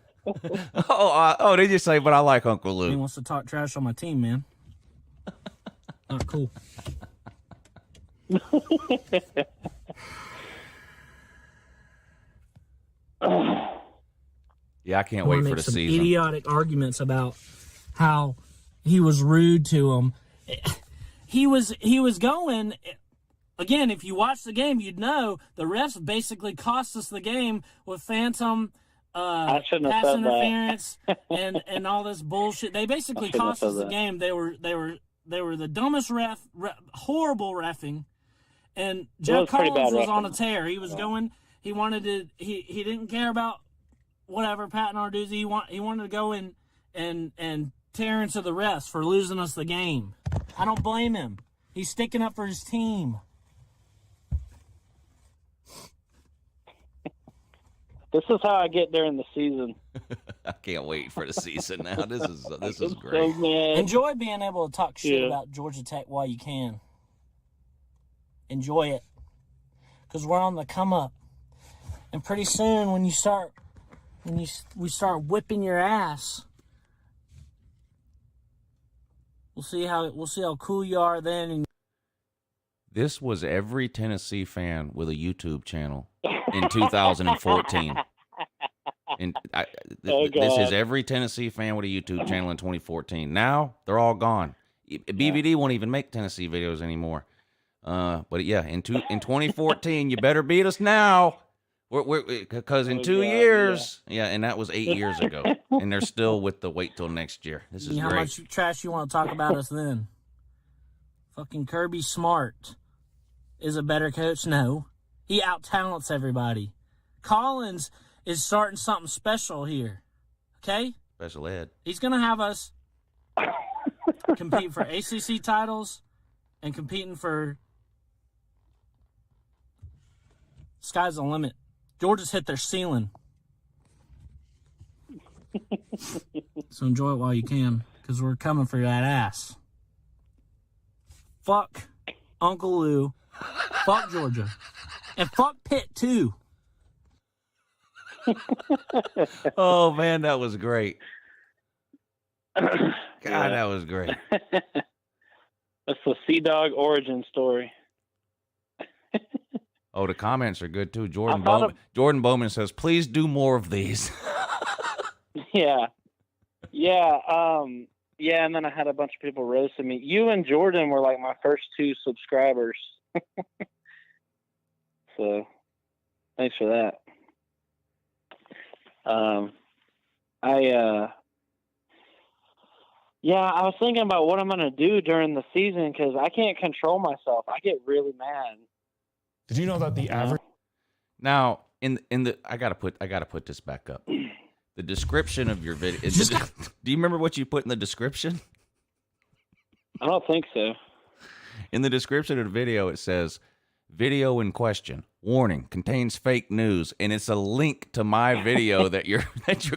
Oh, did you say? But I like Uncle He Lou. wants to talk trash on my team, man. Not cool. Yeah, I can't I wanna wait for make the some season. idiotic arguments about how he was rude to him. He was going. Again, if you watch the game, you'd know the refs basically cost us the game with phantom I shouldn't have pass said that. interference and all this bullshit. They basically shouldn't have cost us said the that. game. They were the dumbest horrible reffing. And Jeff was pretty Collins bad was on a reffing. tear. He was going. He wanted to. He didn't care about whatever Pat Narduzzi. He wanted to go in and tear into the refs for losing us the game. I don't blame him. He's sticking up for his team. This is how I get during the season. I can't wait for the season now. This is I'm great. so mad. Enjoy being able to talk shit Yeah. about Georgia Tech while you can. Enjoy it. Because we're on the come up. And pretty soon when we start whipping your ass, we'll see how cool you are then. And This was every Tennessee fan with a YouTube channel in 2014. And this is God. every Tennessee fan with a YouTube channel in 2014. Now they're all gone. BVD won't even make Tennessee videos anymore. But yeah, in 2014, you better beat us now. Because in 2 God, years, and that was 8 years ago, and they're still with the wait till next year. This is you know how great. much trash you want to talk about us then. Fucking Kirby Smart is a better coach. No, he out-talents everybody. Collins is starting something special here. Okay? Special ed. He's going to have us compete for ACC titles and competing for sky's the limit. Georgia's hit their ceiling. So enjoy it while you can, because we're coming for that ass. Fuck Uncle Lou. Fuck Georgia. And fuck Pitt, too. Oh man, that was great. God, that was great. That's the Sea Dog origin story. Oh, the comments are good too. I thought Jordan Bowman says, "Please do more of these." Yeah. And then I had a bunch of people roasting me. You and Jordan were like my first 2 subscribers. So thanks for that. I was thinking about what I'm going to do during the season because I can't control myself. I get really mad. Did you know that the average? Now, in the I gotta put this back up. The description of your video. Do you remember what you put in the description? I don't think so. In the description of the video, it says, "Video in question. Warning: contains fake news," and it's a link to my video that you're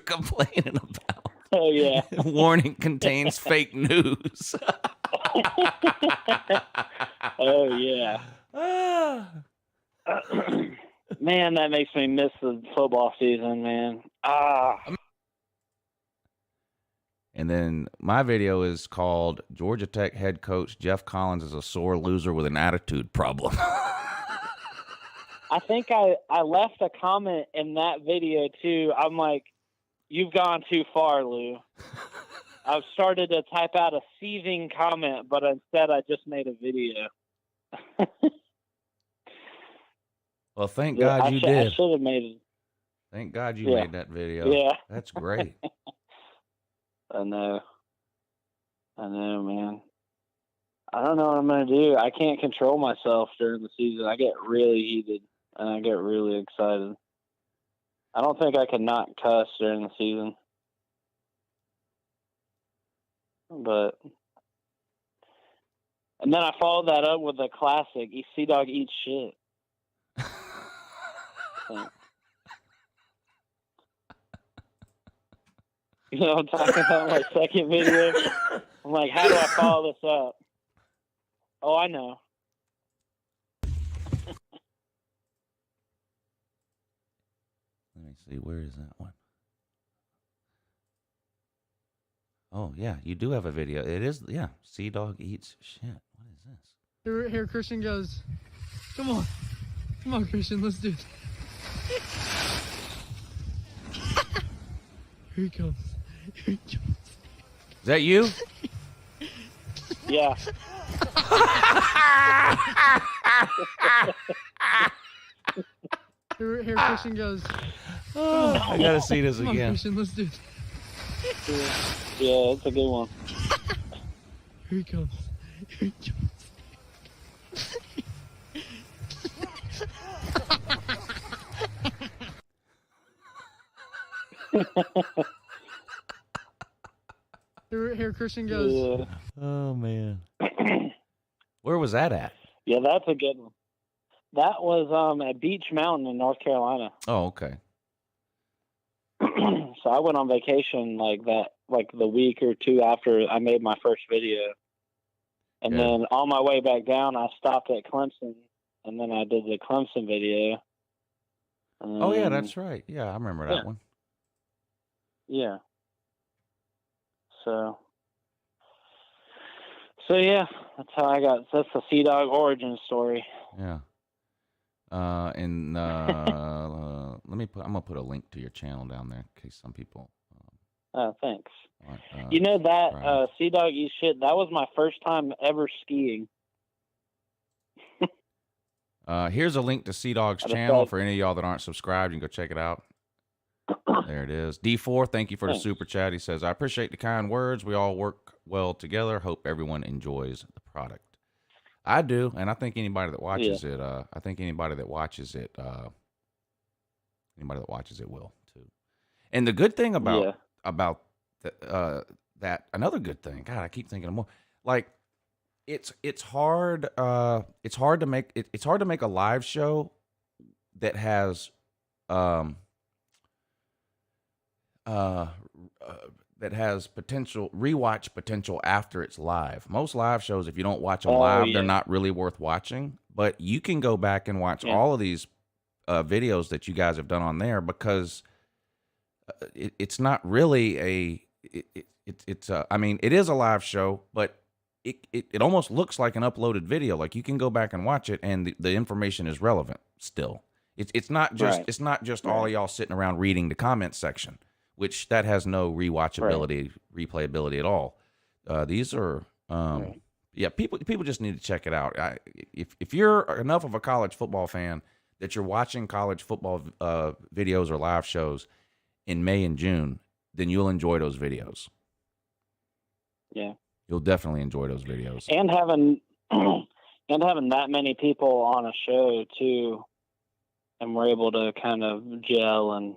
complaining about. Oh yeah. Warning: contains fake news. Oh yeah. Man, that makes me miss the football season, man. And then my video is called "Georgia Tech head coach Jeff Collins is a sore loser with an attitude problem." I think I left a comment in that video too. I'm like, you've gone too far, Lou. I've started to type out a seething comment, but instead I just made a video. Well, thank God you did. I should have made it. Thank God you made that video. Yeah. That's great. I know, man. I don't know what I'm going to do. I can't control myself during the season. I get really heated, and I get really excited. I don't think I can not cuss during the season. And then I followed that up with a classic, Sea Dog Eats Shit. So. You know what I'm talking about? My second video. I'm like, how do I follow this up? Oh, I know. see, where is that one? Oh, yeah, you do have a video. It is, yeah, Sea Dog eats shit. What is this? Here, Christian goes. Come on, Christian, let's do it. Here he comes. Is that you? Yeah. Here Christian goes. Oh, I gotta see this Come on, again. Christian, let's do it. Yeah, it's a good one. Here he comes. Here Christian goes. Yeah. Oh, man. Where was that at? Yeah, that's a good one. That was at Beach Mountain in North Carolina. Oh, okay. So I went on vacation like the week or two after I made my first video. And Yeah. then on my way back down, I stopped at Clemson, and then I did the Clemson video. Oh, yeah, that's right. Yeah, I remember that Yeah. one. Yeah. So yeah, that's how I got. That's the Sea Dog origin story. Yeah. And I'm gonna put a link to your channel down there in case some people. Oh, thanks. Want, You know that right. Sea Dog eats shit. That was my first time ever skiing. Here's a link to Sea Dog's I just channel thought- for any of y'all that aren't subscribed. You can go check it out. There it is. D4, thank you for the Thanks. super chat. He says, I appreciate the kind words. We all work well together. Hope everyone enjoys the product. I do, and I think anybody that watches it, anybody that watches it will too. And the good thing about that, another good thing, God, I keep thinking of more. Like, it's hard to make a live show that has rewatch potential after it's live. Most live shows, if you don't watch them live, they're not really worth watching. But you can go back and watch all of these videos that you guys have done on there, because it's not really I mean, it is a live show, but it almost looks like an uploaded video. Like, you can go back and watch it, and the information is relevant still. It's not just all of y'all sitting around reading the comment section, which that has no rewatchability, replayability at all. These are, people just need to check it out. If you're enough of a college football fan that you're watching college football videos or live shows in May and June, then you'll enjoy those videos. Yeah. You'll definitely enjoy those videos. And having that many people on a show too, and we're able to kind of gel and,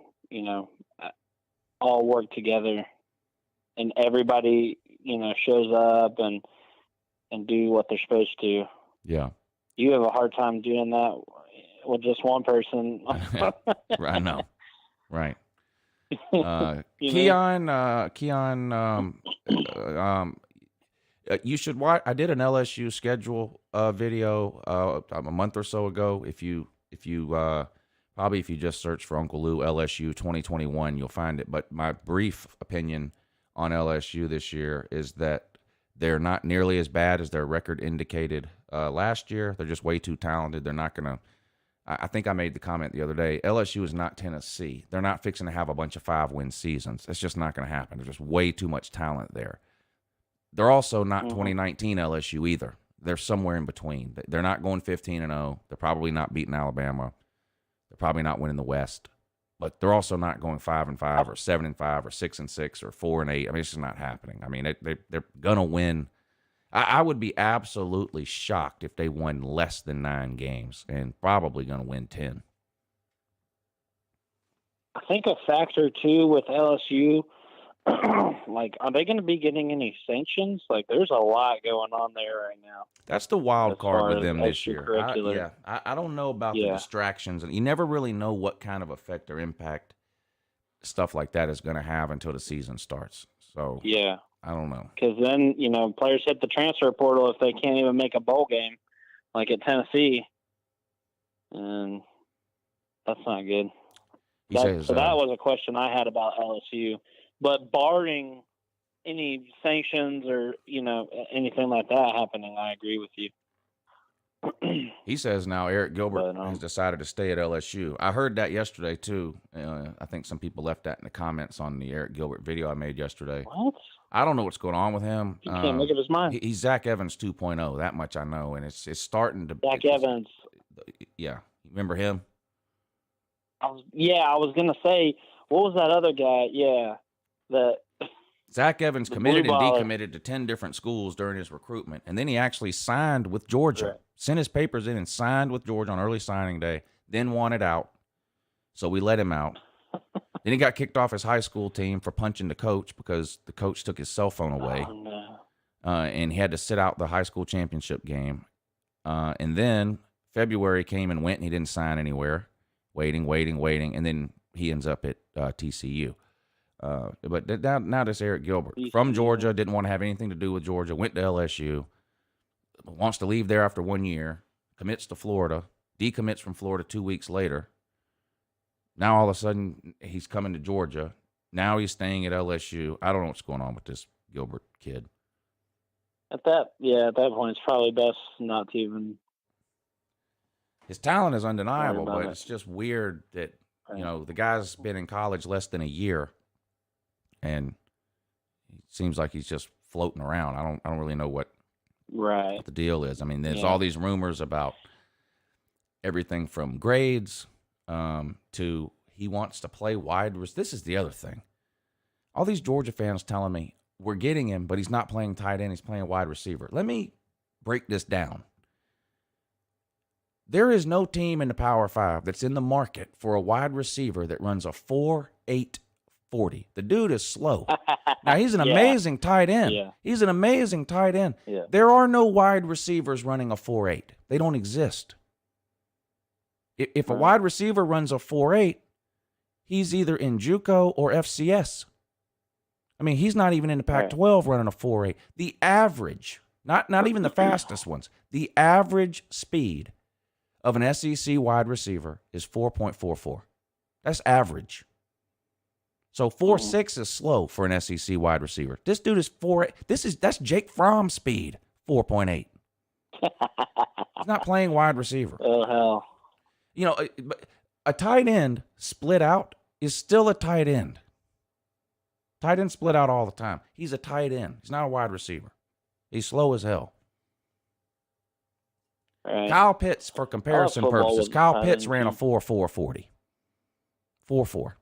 all work together, and everybody, shows up and do what they're supposed to. Yeah. You have a hard time doing that with just one person. I know. Right. Keon, you should watch. I did an LSU schedule video a month or so ago. If you just search for Uncle Lou LSU 2021, you'll find it. But my brief opinion on LSU this year is that they're not nearly as bad as their record indicated last year. They're just way too talented. They're not going to. I think I made the comment the other day, LSU is not Tennessee. They're not fixing to have a bunch of 5-win seasons. It's just not going to happen. There's just way too much talent there. They're also not 2019 LSU either. They're somewhere in between. They're not going 15-0. They're probably not beating Alabama. They're probably not winning the West. But they're also not going 5-5 or 7-5 or 6-6 or 4-8. I mean, it's just not happening. I mean, they're going to win. I would be absolutely shocked if they won less than 9 games, and probably going to win 10. I think a factor too with LSU, like, are they going to be getting any sanctions? Like, there's a lot going on there right now. That's the wild card with them this year. Extracurricular. I don't know about the distractions, and you never really know what kind of effect or impact stuff like that is going to have until the season starts. So Yeah. I don't know. Because then, players hit the transfer portal if they can't even make a bowl game, like at Tennessee. And that's not good. He says, So that was a question I had about LSU. But barring any sanctions or, anything like that happening, I agree with you. he says now Eric Gilbert But, has decided to stay at LSU. I heard that yesterday, too. I think some people left that in the comments on the Eric Gilbert video I made yesterday. What? I don't know what's going on with him. He can't make up his mind. He's Zach Evans 2.0. That much I know. And it's starting to. Zach Evans. Yeah. Remember him? I was going to say, what was that other guy? Yeah. Zach Evans committed and blue-baller. decommitted to 10 different schools during his recruitment. And then he actually signed with Georgia. Right. Sent his papers in and signed with Georgia on early signing day. Then wanted out. So we let him out. Then he got kicked off his high school team for punching the coach because the coach took his cell phone away. Oh, no. And he had to sit out the high school championship game. And then February came and went, and he didn't sign anywhere. Waiting. And then he ends up at TCU. But now this Eric Gilbert from Georgia, didn't want to have anything to do with Georgia, went to LSU, wants to leave there after 1 year, commits to Florida, decommits from Florida 2 weeks later. Now all of a sudden he's coming to Georgia. Now he's staying at LSU. I don't know what's going on with this Gilbert kid. At that point, it's probably best not to even. His talent is undeniable, Sorry about but it. it's just weird that, the guy's been in college less than a year, and it seems like he's just floating around. I don't really know what the deal is. I mean, there's all these rumors about everything from grades to he wants to play wide. This is the other thing. All these Georgia fans telling me we're getting him, but he's not playing tight end. He's playing wide receiver. Let me break this down. There is no team in the Power 5 that's in the market for a wide receiver that runs a 4.8 40. The dude is slow. Now, he's an amazing tight end. Yeah. He's an amazing tight end. Yeah. There are no wide receivers running a 4.8. They don't exist. If a wide receiver runs a 4.8, he's either in JUCO or FCS. I mean, he's not even in the Pac-12 running a 4.8. The average, not even the fastest ones, the average speed of an SEC wide receiver is 4.44. That's average. So 4.6 is slow for an SEC wide receiver. This dude is 4.8. That's Jake Fromm speed, 4.8. He's not playing wide receiver. Oh, hell. A tight end split out is still a tight end. Tight end split out all the time. He's a tight end. He's not a wide receiver. He's slow as hell. Right. Kyle Pitts, for comparison purposes, Kyle Pitts ran a 4.4 40. 4.4.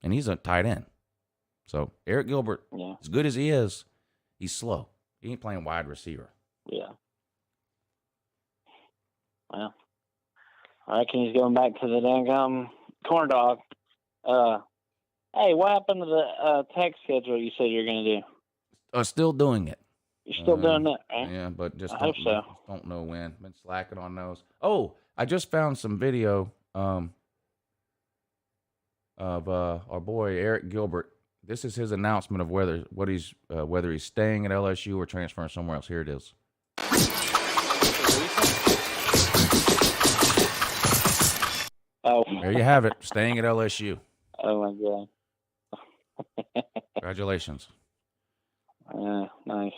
And he's a tight end. So Eric Gilbert, as good as he is, he's slow. He ain't playing wide receiver. Yeah. Well, I reckon he's going back to the dang corn dog. Hey, what happened to the tech schedule you said you're going to do? Still doing it. You're still doing that, right? Yeah, but just I hope so. Don't know when. Been slacking on those. Oh, I just found some video of our boy Eric Gilbert. This is his announcement of whether he's staying at LSU or transferring somewhere else. Here it is. Oh, there you have it. Staying at LSU. Oh my God. Congratulations. Nice.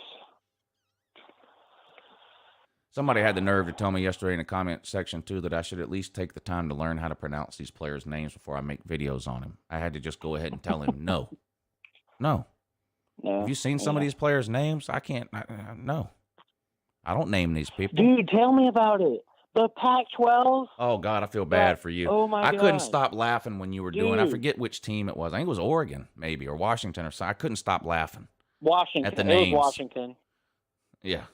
Somebody had the nerve to tell me yesterday in the comment section, too, that I should at least take the time to learn how to pronounce these players' names before I make videos on them. I had to just go ahead and tell him, no. Have you seen some of these players' names? I can't. No. I don't name these people. Dude, tell me about it. The Pac-12. Oh, God, I feel bad for you. Oh, my God. I couldn't stop laughing when you were doing I Dude. forget which team it was. I think it was Oregon, maybe, or Washington or something. I couldn't stop laughing. Washington. At the It names. was Washington. Yeah.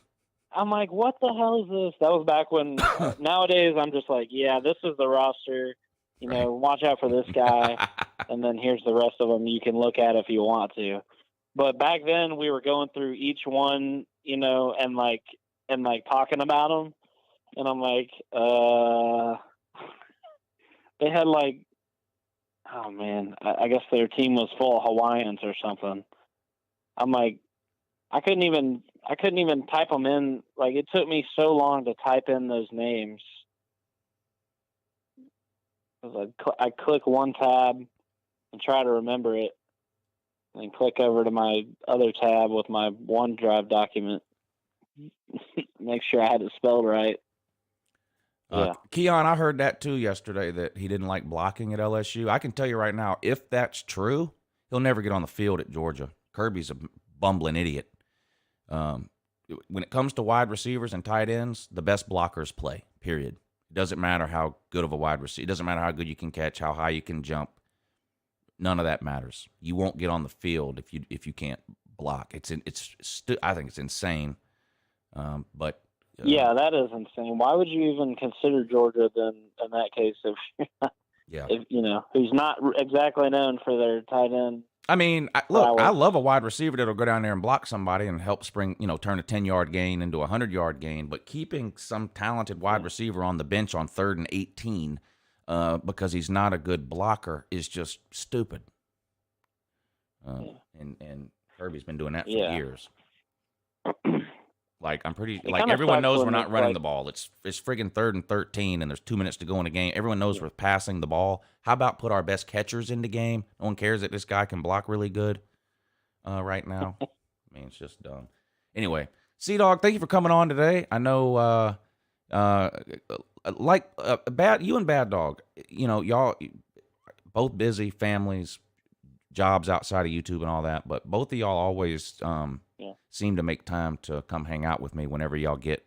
I'm like, what the hell is this? That was back when. Nowadays, I'm just like, yeah, this is the roster. Watch out for this guy, and then here's the rest of them you can look at if you want to. But back then, we were going through each one, and talking about them, and I'm like, they had like, oh man, I guess their team was full of Hawaiians or something. I'm like, I couldn't even type them in. Like, it took me so long to type in those names. I click one tab and try to remember it, and then click over to my other tab with my OneDrive document. Make sure I had it spelled right. Yeah. Keon, I heard that too yesterday, that he didn't like blocking at LSU. I can tell you right now, if that's true, he'll never get on the field at Georgia. Kirby's a bumbling idiot. When it comes to wide receivers and tight ends, the best blockers play, period. It doesn't matter how good of a wide receiver. It doesn't matter how good you can catch, how high you can jump. None of that matters. You won't get on the field if you can't block. I think it's insane. But yeah, that is insane. Why would you even consider Georgia then in that case if who's not exactly known for their tight end? I mean, I love a wide receiver that'll go down there and block somebody and help turn a 10-yard gain into a 100-yard gain. But keeping some talented wide receiver on the bench on 3rd and 18 because he's not a good blocker is just stupid. And Kirby's been doing that for years. Like, everyone knows we're not running the ball. It's friggin' 3rd and 13, and there's 2 minutes to go in the game. Everyone knows we're passing the ball. How about put our best catchers in the game? No one cares that this guy can block really good right now. I mean, it's just dumb. Anyway, C-Dog, thank you for coming on today. I know, you and Bad Dog, y'all both busy, families, jobs outside of YouTube and all that, but both of y'all always seem to make time to come hang out with me whenever y'all get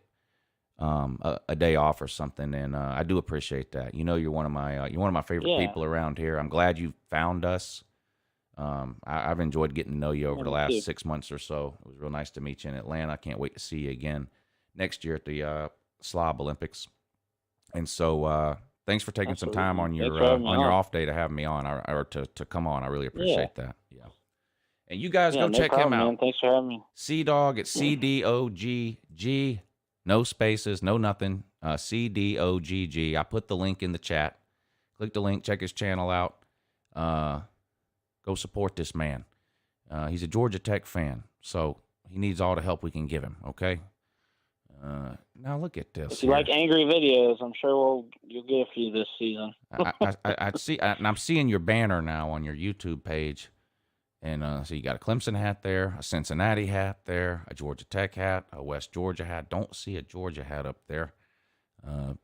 a day off or something, and I do appreciate that. You're one of my favorite people around here. I'm glad you found us. I've enjoyed getting to know you over the last 6 months or so. It was real nice to meet you in Atlanta. I can't wait to see you again next year at the Slob Olympics. And so thanks for taking some time on your off day to have me on, or to come on. I really appreciate that. Yeah. And you guys go check him out. Man. Thanks for having me. C-Dog at CDOGG. No spaces, no nothing. CDOGG. I put the link in the chat. Click the link. Check his channel out. Go support this man. He's a Georgia Tech fan, so he needs all the help we can give him. Okay. Now look at this. If you like angry videos, I'm sure you'll get a few this season. I'm seeing your banner now on your YouTube page. And so you got a Clemson hat there, a Cincinnati hat there, a Georgia Tech hat, a West Georgia hat. Don't see a Georgia hat up there.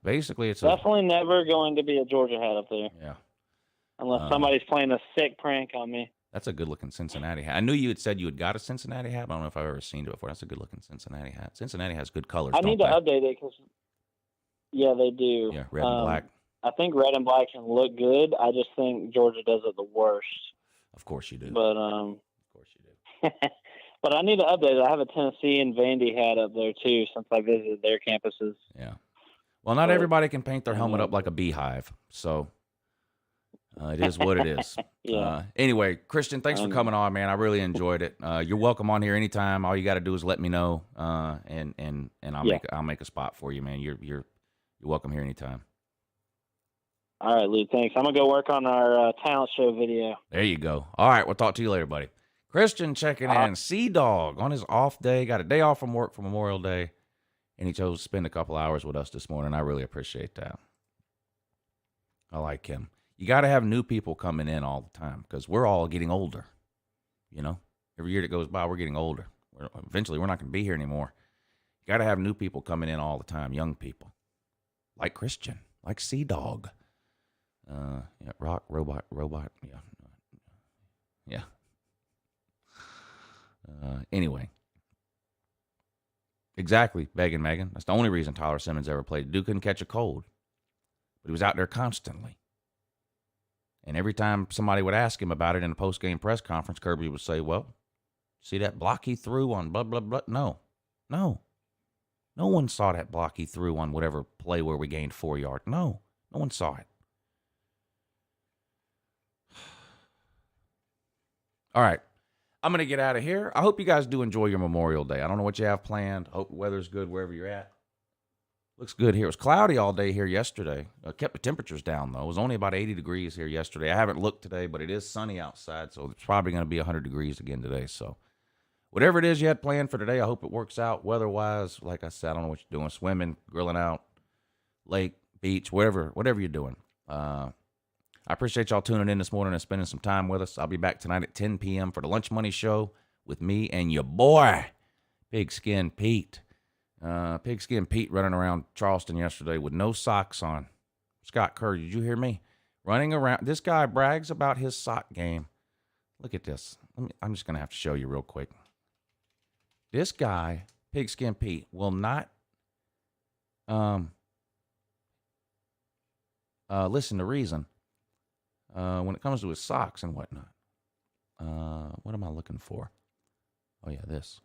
Basically, it's definitely never going to be a Georgia hat up there. Yeah. Unless somebody's playing a sick prank on me. That's a good-looking Cincinnati hat. I knew you had said you had got a Cincinnati hat, but I don't know if I've ever seen it before. That's a good-looking Cincinnati hat. Cincinnati has good colors. I need to update it because, they do. Yeah, red and black. I think red and black can look good. I just think Georgia does it the worst. Of course you do. But of course you do. But I need to update it. I have a Tennessee and Vandy hat up there too, since I visited their campuses. Yeah. Well, not everybody can paint their helmet up like a beehive, so it is what it is. Yeah. Anyway, Christian, thanks for coming on, man. I really enjoyed it. You're welcome on here anytime. All you got to do is let me know, and I'll make a spot for you, man. You're welcome here anytime. All right, Lou, thanks. I'm going to go work on our talent show video. There you go. All right, we'll talk to you later, buddy. Christian checking in. C-Dog on his off day. Got a day off from work for Memorial Day, and he chose to spend a couple hours with us this morning. I really appreciate that. I like him. You got to have new people coming in all the time because we're all getting older. Every year that goes by, we're getting older. Eventually, we're not going to be here anymore. You got to have new people coming in all the time, young people. Like Christian, like C-Dog. Rock, robot, yeah. Anyway. Exactly, Megan. That's the only reason Tyler Simmons ever played. Dude couldn't catch a cold. But he was out there constantly. And every time somebody would ask him about it in a post-game press conference, Kirby would say, well, see that block he threw on blah, blah, blah? No. No one saw that block he threw on whatever play where we gained 4 yards. No one saw it. All right, I'm going to get out of here. I hope you guys do enjoy your Memorial Day. I don't know what you have planned. I hope the weather's good wherever you're at. Looks good here. It was cloudy all day here yesterday. Kept the temperatures down, though. It was only about 80 degrees here yesterday. I haven't looked today, but it is sunny outside, so it's probably going to be 100 degrees again today. So whatever it is you had planned for today, I hope it works out weather-wise. Like I said, I don't know what you're doing. Swimming, grilling out, lake, beach, whatever you're doing. I appreciate y'all tuning in this morning and spending some time with us. I'll be back tonight at 10 p.m. for the Lunch Money Show with me and your boy, Pigskin Pete. Pigskin Pete running around Charleston yesterday with no socks on. Scott Kerr, did you hear me? Running around. This guy brags about his sock game. Look at this. I'm just going to have to show you real quick. This guy, Pigskin Pete, will not listen to reason when it comes to his socks and whatnot. What am I looking for? Oh, yeah, this.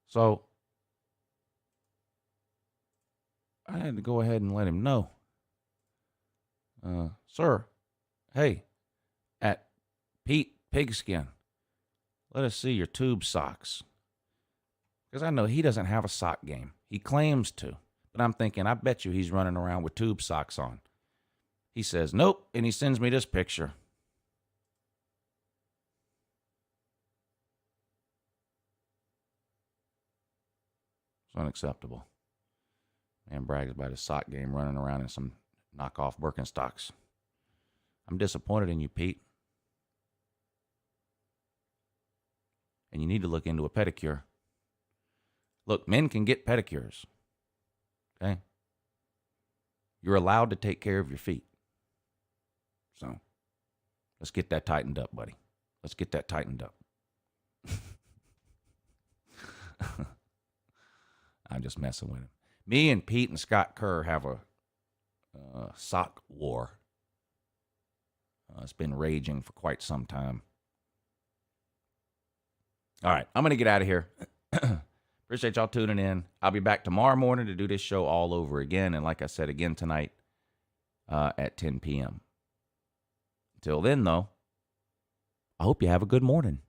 So I had to go ahead and let him know. Sir, hey, at Pete Pigskin, let us see your tube socks. Because I know he doesn't have a sock game. He claims to. But I'm thinking, I bet you he's running around with tube socks on. He says, nope, and he sends me this picture. It's unacceptable. Man brags about his sock game running around in some knockoff Birkenstocks. I'm disappointed in you, Pete. And you need to look into a pedicure. Look, men can get pedicures. Okay? You're allowed to take care of your feet. So, let's get that tightened up, buddy. Let's get that tightened up. I'm just messing with him. Me and Pete and Scott Kerr have a sock war. It's been raging for quite some time. All right, I'm going to get out of here. Appreciate y'all tuning in. I'll be back tomorrow morning to do this show all over again. And like I said, again tonight at 10 p.m. Till then, though, I hope you have a good morning.